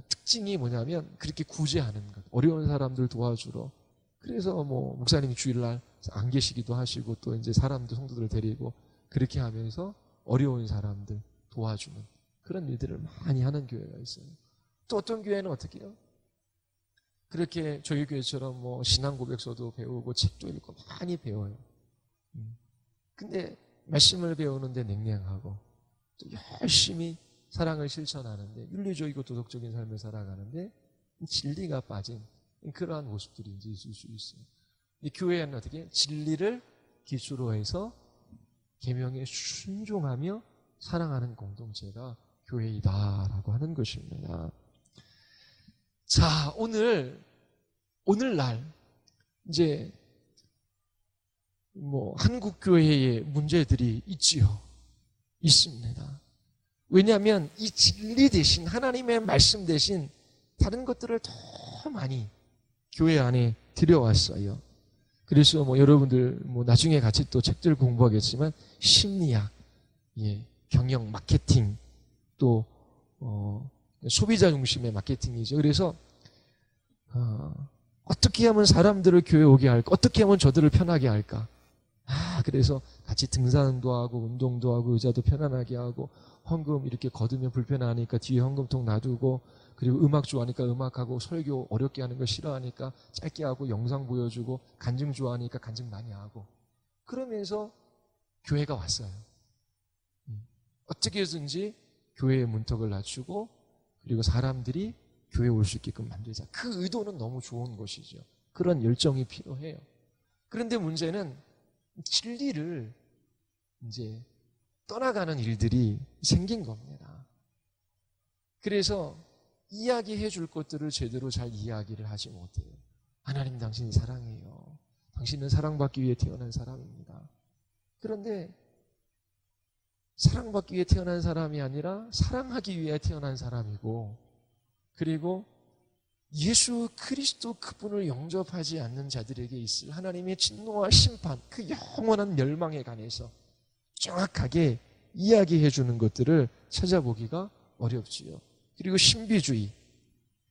특징이 뭐냐면 그렇게 구제하는 것, 어려운 사람들 도와주러. 그래서 목사님이 주일날 안 계시기도 하시고 또 이제 사람들 성도들 데리고 그렇게 하면서 어려운 사람들 도와주는 그런 일들을 많이 하는 교회가 있어요. 또 어떤 교회는 어떻게 해요? 그렇게 저희 교회처럼 신앙 고백서도 배우고 책도 읽고 많이 배워요. 근데 말씀을 배우는데 냉랭하고 또 열심히 사랑을 실천하는데 윤리적이고 도덕적인 삶을 살아가는데 진리가 빠진 그러한 모습들이 이제 있을 수 있어요. 이 교회는 어떻게 진리를 기초로 해서 계명에 순종하며 사랑하는 공동체가 교회이다라고 하는 것입니다. 자, 오늘날 이제 한국 교회에 문제들이 있습니다. 왜냐하면 이 진리 대신 하나님의 말씀 대신 다른 것들을 더 많이 교회 안에 들여왔어요. 그래서 여러분들 나중에 같이 또 책들 공부하겠지만 심리학, 경영, 마케팅, 또 소비자 중심의 마케팅이죠. 그래서 어떻게 하면 사람들을 교회 오게 할까? 어떻게 하면 저들을 편하게 할까? 그래서 같이 등산도 하고 운동도 하고 의자도 편안하게 하고 헌금 이렇게 거두면 불편하니까 뒤에 헌금통 놔두고 그리고 음악 좋아하니까 음악하고 설교 어렵게 하는 거 싫어하니까 짧게 하고 영상 보여주고 간증 좋아하니까 간증 많이 하고 그러면서 교회가 왔어요. 어떻게 해서든지 교회의 문턱을 낮추고 그리고 사람들이 교회에 올 수 있게끔 만들자. 그 의도는 너무 좋은 것이죠. 그런 열정이 필요해요. 그런데 문제는 진리를 이제 떠나가는 일들이 생긴 겁니다. 그래서 이야기해 줄 것들을 제대로 잘 이야기를 하지 못해요. 하나님 당신이 사랑해요. 당신은 사랑받기 위해 태어난 사람입니다. 그런데 사랑받기 위해 태어난 사람이 아니라 사랑하기 위해 태어난 사람이고 그리고 예수 그리스도 그분을 영접하지 않는 자들에게 있을 하나님의 진노와 심판, 그 영원한 멸망에 관해서 정확하게 이야기해 주는 것들을 찾아보기가 어렵지요. 그리고 신비주의,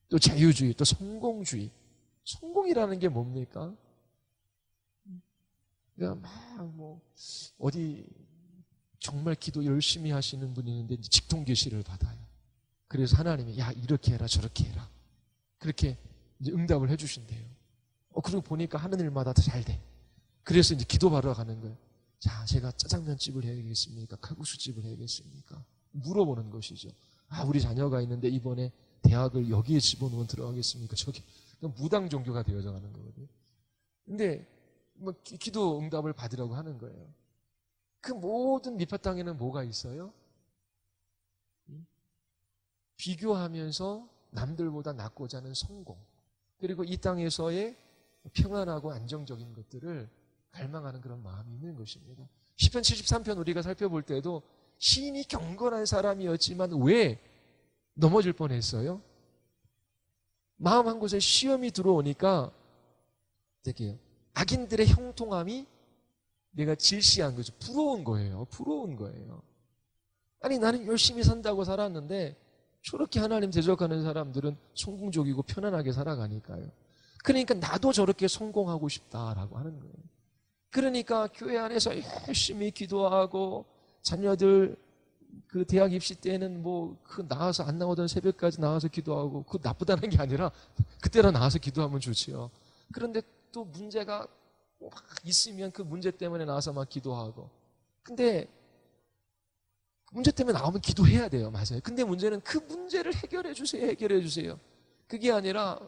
또 자유주의, 또 성공주의. 성공이라는 게 뭡니까? 그러니까 막 뭐 어디 정말 기도 열심히 하시는 분이 있는데 이제 직통 계시를 받아요. 그래서 하나님이 야 이렇게 해라 저렇게 해라 그렇게 이제 응답을 해주신대요. 그리고 보니까 하는 일마다 다 잘 돼. 그래서 이제 기도받으러 가는 거예요. 자, 제가 짜장면집을 해야겠습니까? 칼국수집을 해야겠습니까? 물어보는 것이죠. 우리 자녀가 있는데 이번에 대학을 여기에 집어넣으면 들어가겠습니까? 저기 무당 종교가 되어져 가는 거거든요. 근데 뭐 기도 응답을 받으려고 하는 거예요. 그 모든 밑바탕에는 뭐가 있어요? 비교하면서 남들보다 낫고자 하는 성공, 그리고 이 땅에서의 평안하고 안정적인 것들을 갈망하는 그런 마음이 있는 것입니다. 시편 73편 우리가 살펴볼 때도 시인이 경건한 사람이었지만 왜 넘어질 뻔했어요? 마음 한 곳에 시험이 들어오니까 어떻게 악인들의 형통함이 내가 질시한 거죠. 부러운 거예요. 부러운 거예요. 아니 나는 열심히 산다고 살았는데 저렇게 하나님 대적하는 사람들은 성공적이고 편안하게 살아가니까요. 그러니까 나도 저렇게 성공하고 싶다라고 하는 거예요. 그러니까 교회 안에서 열심히 기도하고 자녀들 그 대학 입시 때는 뭐 그 나와서 안 나오던 새벽까지 나와서 기도하고 그 나쁘다는 게 아니라 그때라 나와서 기도하면 좋지요. 그런데 또 문제가 막 있으면 그 문제 때문에 나와서 막 기도하고 근데 문제 때문에 나오면 기도해야 돼요. 맞아요. 근데 문제는 그 문제를 해결해 주세요. 해결해 주세요. 그게 아니라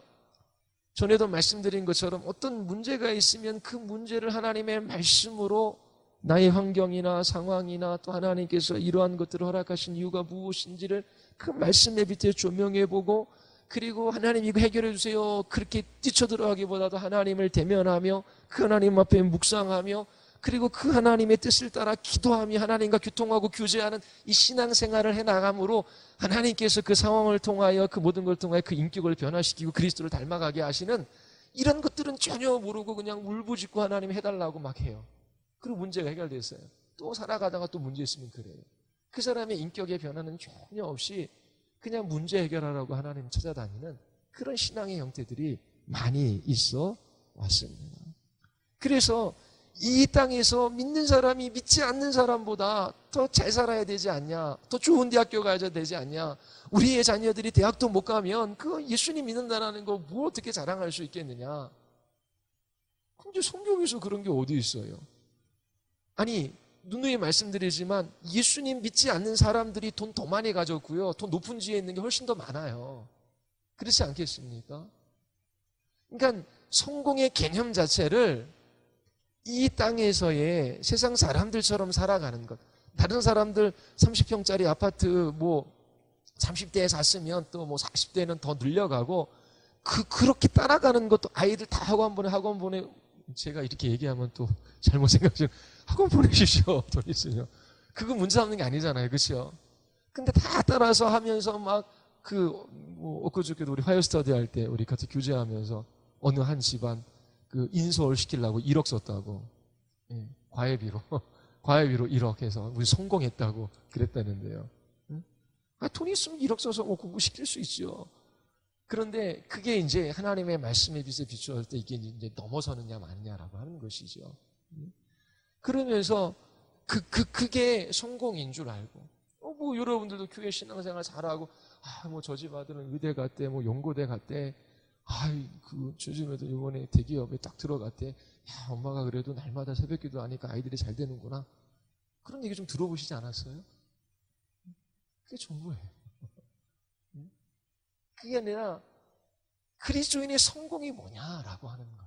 전에도 말씀드린 것처럼 어떤 문제가 있으면 그 문제를 하나님의 말씀으로 나의 환경이나 상황이나 또 하나님께서 이러한 것들을 허락하신 이유가 무엇인지를 그 말씀의 밑에 조명해보고 그리고 하나님 이거 해결해 주세요. 그렇게 뛰쳐들어가기보다도 하나님을 대면하며 그 하나님 앞에 묵상하며 그리고 그 하나님의 뜻을 따라 기도하며 하나님과 교통하고 교제하는 이 신앙생활을 해나감으로 하나님께서 그 상황을 통하여 그 모든 걸 통하여 그 인격을 변화시키고 그리스도를 닮아가게 하시는 이런 것들은 전혀 모르고 그냥 울부짖고 하나님 해달라고 막 해요. 그리고 문제가 해결됐어요. 또 살아가다가 또 문제 있으면 그래요. 그 사람의 인격의 변화는 전혀 없이 그냥 문제 해결하라고 하나님 찾아다니는 그런 신앙의 형태들이 많이 있어 왔습니다. 그래서 이 땅에서 믿는 사람이 믿지 않는 사람보다 더 잘 살아야 되지 않냐, 더 좋은 대학교 가야 되지 않냐, 우리의 자녀들이 대학도 못 가면 그 예수님 믿는다라는 거 뭘 어떻게 자랑할 수 있겠느냐. 근데 성경에서 그런 게 어디 있어요? 아니 누누이 말씀드리지만 예수님 믿지 않는 사람들이 돈 더 많이 가졌고요, 더 높은 지에 있는 게 훨씬 더 많아요. 그렇지 않겠습니까? 그러니까 성공의 개념 자체를 이 땅에서의 세상 사람들처럼 살아가는 것. 다른 사람들 30평짜리 아파트 뭐 30대에 샀으면 또 뭐 40대는 더 늘려가고 그렇게 따라가는 것도 아이들 다 학원 보내 제가 이렇게 얘기하면 또 잘못 생각하시면 학원 보내주시오. 돈 있으면. 그거 문제 삼는 게 아니잖아요. 그렇죠? 근데 다 따라서 하면서 막 뭐 엊그저께도 우리 화요 스터디 할 때 우리 같이 교제하면서 어느 한 집안 그 인서울 시키려고 1억 썼다고. 예, 과외비로 1억 해서 우리 성공했다고 그랬다는데요. 응? 돈 있으면 1억 써서 뭐 공부시킬 수 있죠. 그런데 그게 이제 하나님의 말씀에 빛에 비추었을 때 이게 이제 넘어서느냐 마느냐라고 하는 것이죠. 그러면서 그게 성공인 줄 알고, 뭐 여러분들도 교회 신앙생활 잘하고, 뭐 저 집 아들은 의대 갔대, 뭐 연고대 갔대, 저 집 애들 이번에 대기업에 딱 들어갔대. 야, 엄마가 그래도 날마다 새벽기도 하니까 아이들이 잘 되는구나. 그런 얘기 좀 들어보시지 않았어요? 그게 전부예요. 그게 아니라 그리스도인의 성공이 뭐냐라고 하는 거.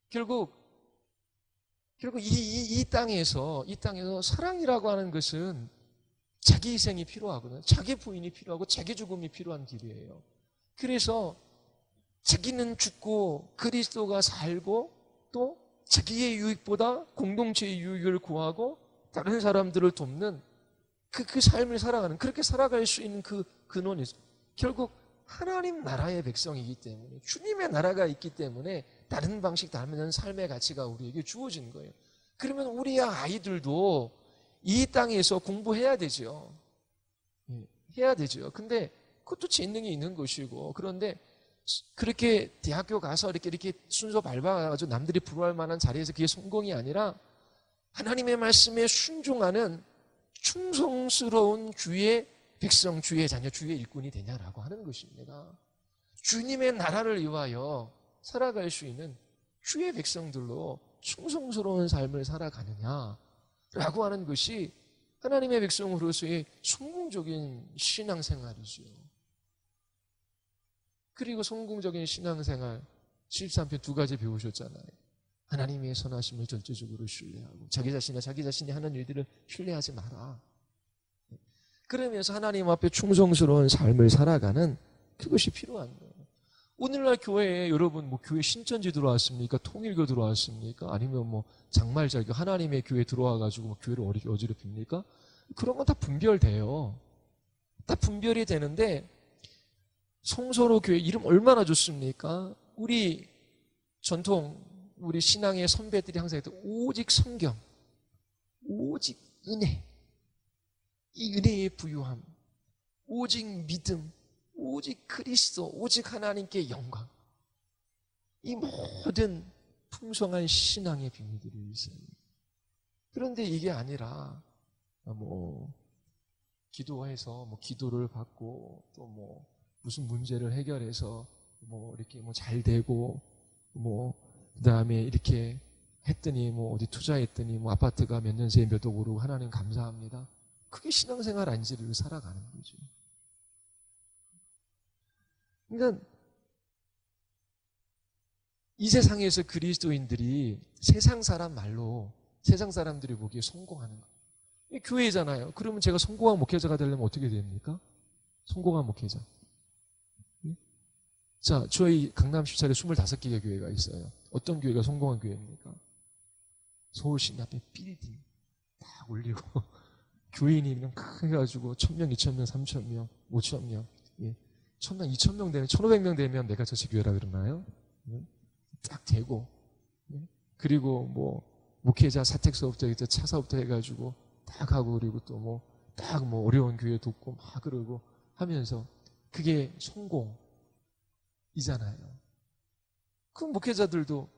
결국 이 땅에서 사랑이라고 하는 것은 자기 희생이 필요하거든요. 자기 부인이 필요하고 자기 죽음이 필요한 길이에요. 그래서 자기는 죽고 그리스도가 살고 또 자기의 유익보다 공동체의 유익을 구하고 다른 사람들을 돕는 그 삶을 살아가는, 그렇게 살아갈 수 있는 그 근원이 있어요. 결국 하나님 나라의 백성이기 때문에, 주님의 나라가 있기 때문에 다른 방식, 다른 삶의 가치가 우리에게 주어진 거예요. 그러면 우리 아이들도 이 땅에서 공부해야 되죠. 해야 되죠. 근데 그것도 재능이 있는 것이고, 그런데 그렇게 대학교 가서 이렇게 순서 밟아가지고 남들이 부러워할 만한 자리에서 그게 성공이 아니라 하나님의 말씀에 순종하는 충성스러운 주의 백성, 주의 자녀, 주의 일꾼이 되냐라고 하는 것입니다. 주님의 나라를 위하여 살아갈 수 있는 주의 백성들로 충성스러운 삶을 살아가느냐라고 하는 것이 하나님의 백성으로서의 성공적인 신앙생활이죠. 그리고 성공적인 신앙생활 13편 두 가지 배우셨잖아요. 하나님의 선하심을 절대적으로 신뢰하고 자기 자신이 하는 일들을 신뢰하지 마라. 그러면서 하나님 앞에 충성스러운 삶을 살아가는 그것이 필요한 거예요. 오늘날 교회에 여러분 교회 신천지 들어왔습니까? 통일교 들어왔습니까? 아니면 장말절교 하나님의 교회 들어와가지고 교회를 어지럽힙니까? 그런 건 다 분별돼요. 다 분별이 되는데 성서로 교회 이름 얼마나 좋습니까? 우리 전통 우리 신앙의 선배들이 항상 했던 오직 성경, 오직 은혜, 이 은혜의 부유함, 오직 믿음, 오직 그리스도, 오직 하나님께 영광. 이 모든 풍성한 신앙의 비밀들이 있어요. 그런데 이게 아니라 기도해서 기도를 받고 또 무슨 문제를 해결해서 이렇게 잘 되고 그다음에 이렇게 했더니 어디 투자했더니 아파트가 몇 년 새에 몇 억 오르고 하나님 감사합니다. 그게 신앙생활 안지를 살아가는 거죠. 그러니까 이 세상에서 그리스도인들이 세상 사람 말로 세상 사람들이 보기에 성공하는 거예요. 교회잖아요. 그러면 제가 성공한 목회자가 되려면 어떻게 됩니까? 성공한 목회자. 자, 저희 강남 14에 25개의 교회가 있어요. 어떤 교회가 성공한 교회입니까? 서울시 앞에 빌딩 딱 올리고 교인이 그냥 크게 해가지고 1,000명, 2,000명, 3,000명, 5,000명 1,000명, 2,000명 되면 1,500명 되면 내가 저치 교회라 그러나요? 딱 되고 그리고 목회자 사택서부터 차 사업부터 해가지고 딱 하고 그리고 또 딱 어려운 교회 돕고 막 그러고 하면서 그게 성공이잖아요. 그 목회자들도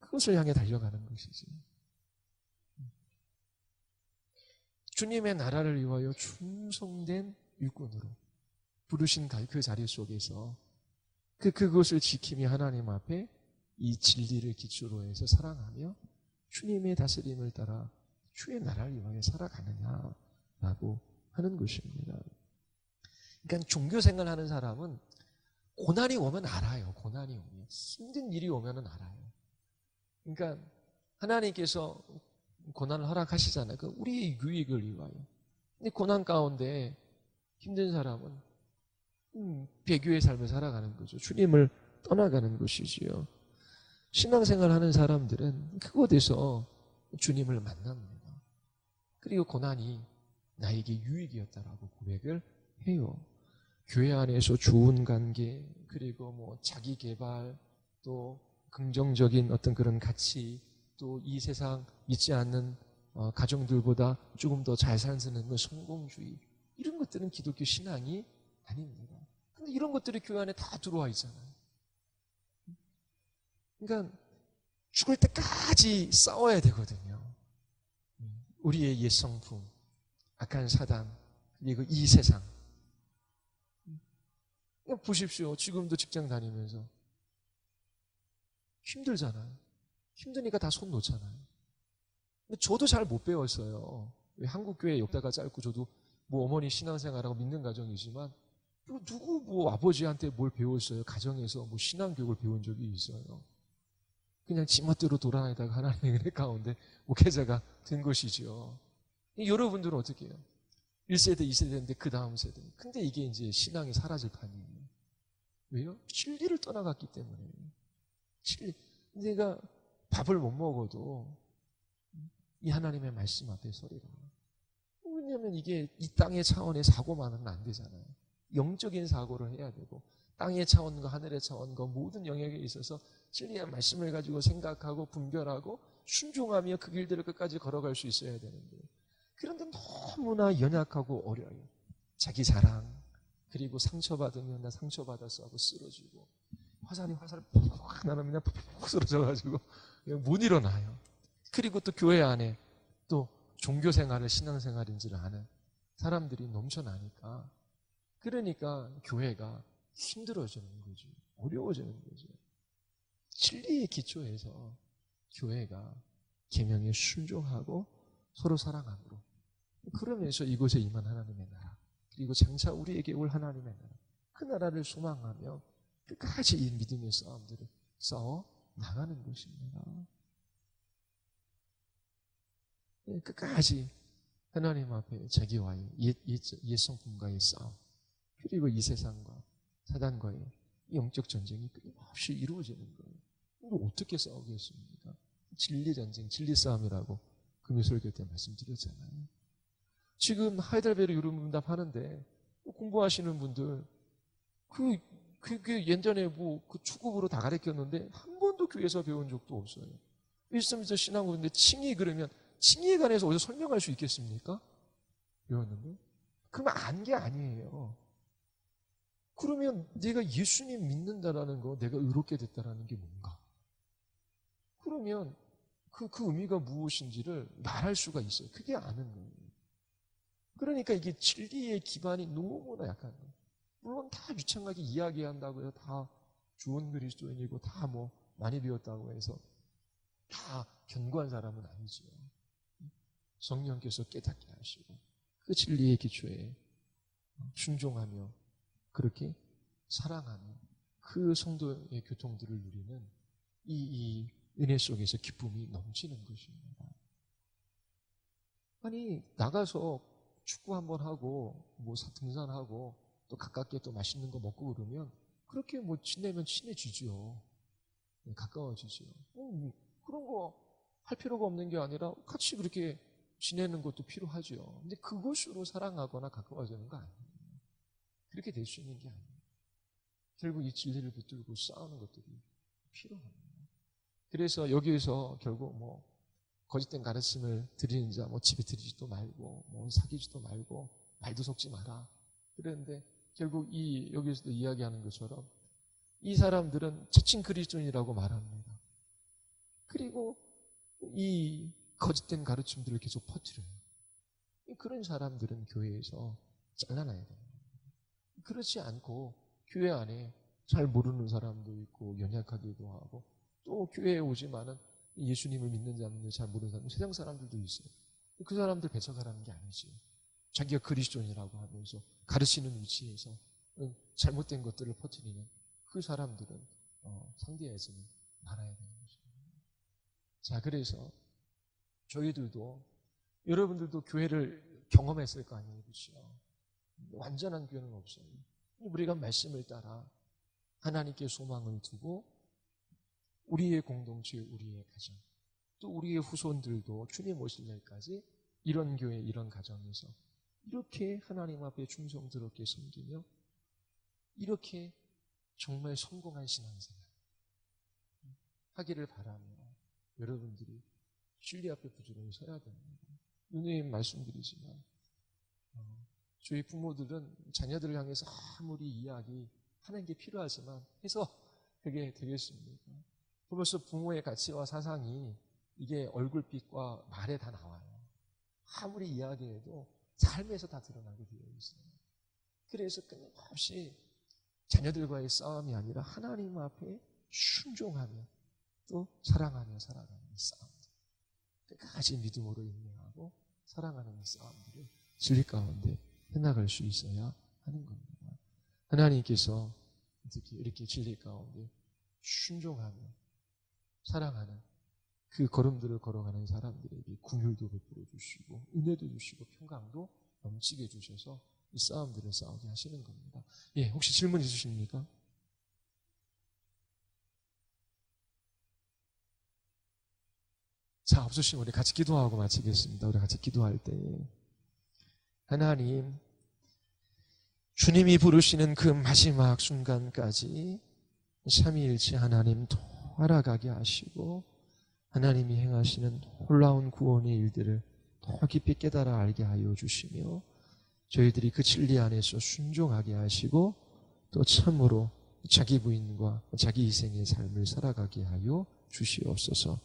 그것을 향해 달려가는 것이지. 주님의 나라를 위하여 충성된 일꾼으로 부르신 그 자리 속에서 그것을 지킴이 하나님 앞에 이 진리를 기초로 해서 사랑하며 주님의 다스림을 따라 주의 나라를 위하여 살아가느냐라고 하는 것입니다. 그러니까 종교생활 하는 사람은 고난이 오면 알아요. 고난이 오면. 힘든 일이 오면 알아요. 그러니까 하나님께서 고난을 허락하시잖아요. 우리의 유익을 위하여. 근데 고난 가운데 힘든 사람은 배교의 삶을 살아가는 거죠. 주님을 떠나가는 것이지요. 신앙생활 하는 사람들은 그곳에서 주님을 만납니다. 그리고 고난이 나에게 유익이었다라고 고백을 해요. 교회 안에서 좋은 관계, 그리고 자기 개발, 또 긍정적인 어떤 그런 가치, 또 이 세상 믿지 않는 가정들보다 조금 더 잘 사는 성공주의, 이런 것들은 기독교 신앙이 아닙니다. 근데 이런 것들이 교회 안에 다 들어와 있잖아요. 그러니까 죽을 때까지 싸워야 되거든요. 우리의 옛 성품, 악한 사단, 그리고 이 세상. 보십시오. 지금도 직장 다니면서 힘들잖아요. 힘드니까 다 손 놓잖아요. 근데 저도 잘 못 배웠어요. 한국교회 역사가 짧고 저도 어머니 신앙생활하고 믿는 가정이지만 누구 아버지한테 뭘 배웠어요? 가정에서 신앙교육을 배운 적이 있어요. 그냥 지멋대로 돌아다니다가 하나님의 은혜 가운데 목회자가 된 것이죠. 여러분들은 어떻게 해요? 1세대, 2세대인데 그 다음 세대. 근데 이게 이제 신앙이 사라질 판이에요. 왜요? 진리를 떠나갔기 때문에. 진리. 내가 밥을 못 먹어도 이 하나님의 말씀 앞에 서리라. 왜냐하면 이게 이 땅의 차원의 사고만은 안 되잖아요. 영적인 사고를 해야 되고 땅의 차원과 하늘의 차원과 모든 영역에 있어서 진리의 말씀을 가지고 생각하고 분별하고 순종하며 그 길들을 끝까지 걸어갈 수 있어야 되는데 그런데 너무나 연약하고 어려요. 자기 자랑, 그리고 상처받으면 나 상처받았어 하고 쓰러지고 화살이 푹 나면 그냥 푹 쓰러져가지고 그냥 못 일어나요. 그리고 또 교회 안에 또 종교생활을 신앙생활인지를 아는 사람들이 넘쳐나니까, 그러니까 교회가 힘들어지는 거지, 어려워지는 거지. 진리의 기초에서 교회가 계명에 순종하고 서로 사랑함으로, 그러면서 이곳에 임한 하나님의 나라, 그리고 장차 우리에게 올 하나님의 나라, 그 나라를 소망하며 끝까지 이 믿음의 싸움들을 싸워 나가는 것입니다. 끝까지 하나님 앞에 자기와의 옛 성품과의 싸움, 그리고 이 세상과 사단과의 영적 전쟁이 끊임없이 이루어지는 거예요. 이거 어떻게 싸우겠습니까? 진리 전쟁, 진리 싸움이라고 금요 설교 때 말씀드렸잖아요. 지금 하이델베르 유럽문답 하는데 공부하시는 분들 그게 예전에 그 축구부로 다 가르쳤는데 한 번도 교회에서 배운 적도 없어요. 일섬에서 신앙 공부인데 칭의, 그러면 칭의에 관해서 어디서 설명할 수 있겠습니까? 배웠는데? 그러면 안 게 아니에요. 그러면 내가 예수님 믿는다라는 거, 내가 의롭게 됐다라는 게 뭔가? 그러면 그 의미가 무엇인지를 말할 수가 있어요. 그게 아는 거예요. 그러니까 이게 진리의 기반이 너무나 약한 거예요. 물론 다 유창하게 이야기한다고 해서 다 좋은 그리스도인이고 다 많이 배웠다고 해서 다 견고한 사람은 아니죠. 성령께서 깨닫게 하시고 그 진리의 기초에 순종하며 그렇게 사랑하며 그 성도의 교통들을 누리는 이 은혜 속에서 기쁨이 넘치는 것입니다. 아니, 나가서 축구 한번 하고 등산하고 또 가깝게 또 맛있는 거 먹고 그러면 그렇게 지내면 친해지죠. 가까워지죠. 그런 거 할 필요가 없는 게 아니라 같이 그렇게 지내는 것도 필요하죠. 근데 그것으로 사랑하거나 가까워지는 거 아니에요. 그렇게 될 수 있는 게 아니에요. 결국 이 진리를 붙들고 싸우는 것들이 필요합니다. 그래서 여기에서 결국 거짓된 가르침을 드리는 자 집에 들이지도 말고 사귀지도 말고 말도 섞지 마라. 그런데 결국 여기에서도 이야기하는 것처럼 이 사람들은 지친 그리스도인이라고 말합니다. 그리고 이 거짓된 가르침들을 계속 퍼뜨려요. 그런 사람들은 교회에서 잘라놔야 됩니다. 그렇지 않고 교회 안에 잘 모르는 사람도 있고 연약하기도 하고 또 교회에 오지만은 예수님을 믿는 자는 잘 모르는 사람, 세상 사람들도 있어요. 그 사람들 배척하라는 게 아니지. 자기가 그리스도인이라고 하면서 가르치는 위치에서 잘못된 것들을 퍼뜨리는 그 사람들은 상대하지 말아야 되는 것입니다. 자, 그래서 저희들도 여러분들도 교회를 경험했을 거 아니에요, 그렇죠? 완전한 교회는 없어요. 우리가 말씀을 따라 하나님께 소망을 두고 우리의 공동체, 우리의 가정, 또 우리의 후손들도 주님 오실 날까지 이런 교회, 이런 가정에서 이렇게 하나님 앞에 충성스럽게 섬기며 이렇게 정말 성공한 신앙생활 하기를 바라며 여러분들이 진리 앞에 부지런히 서야 됩니다. 누누이 말씀드리지만 저희 부모들은 자녀들을 향해서 아무리 이야기하는 게 필요하지만 해서 그게 되겠습니까? 보면서 부모의 가치와 사상이 이게 얼굴빛과 말에 다 나와요. 아무리 이야기해도 삶에서 다 드러나게 되어 있어요. 그래서 끊임없이 자녀들과의 싸움이 아니라 하나님 앞에 순종하며 또 사랑하며 살아가는 싸움. 끝까지 믿음으로 인내하고 사랑하는 싸움들을 진리 가운데 해나갈 수 있어야 하는 겁니다. 하나님께서 특히 이렇게 진리 가운데 순종하며 사랑하는 그 걸음들을 걸어가는 사람들에게 긍휼도 베풀어 주시고 은혜도 주시고 평강도 넘치게 주셔서 이 싸움들을 싸우게 하시는 겁니다. 예, 혹시 질문 있으십니까? 자, 없으시면 우리 같이 기도하고 마치겠습니다. 우리 같이 기도할 때 하나님, 주님이 부르시는 그 마지막 순간까지 삼위일체 하나님 돌아가게 하시고 하나님이 행하시는 놀라운 구원의 일들을 더 깊이 깨달아 알게 하여 주시며 저희들이 그 진리 안에서 순종하게 하시고 또 참으로 자기 부인과 자기 희생의 삶을 살아가게 하여 주시옵소서.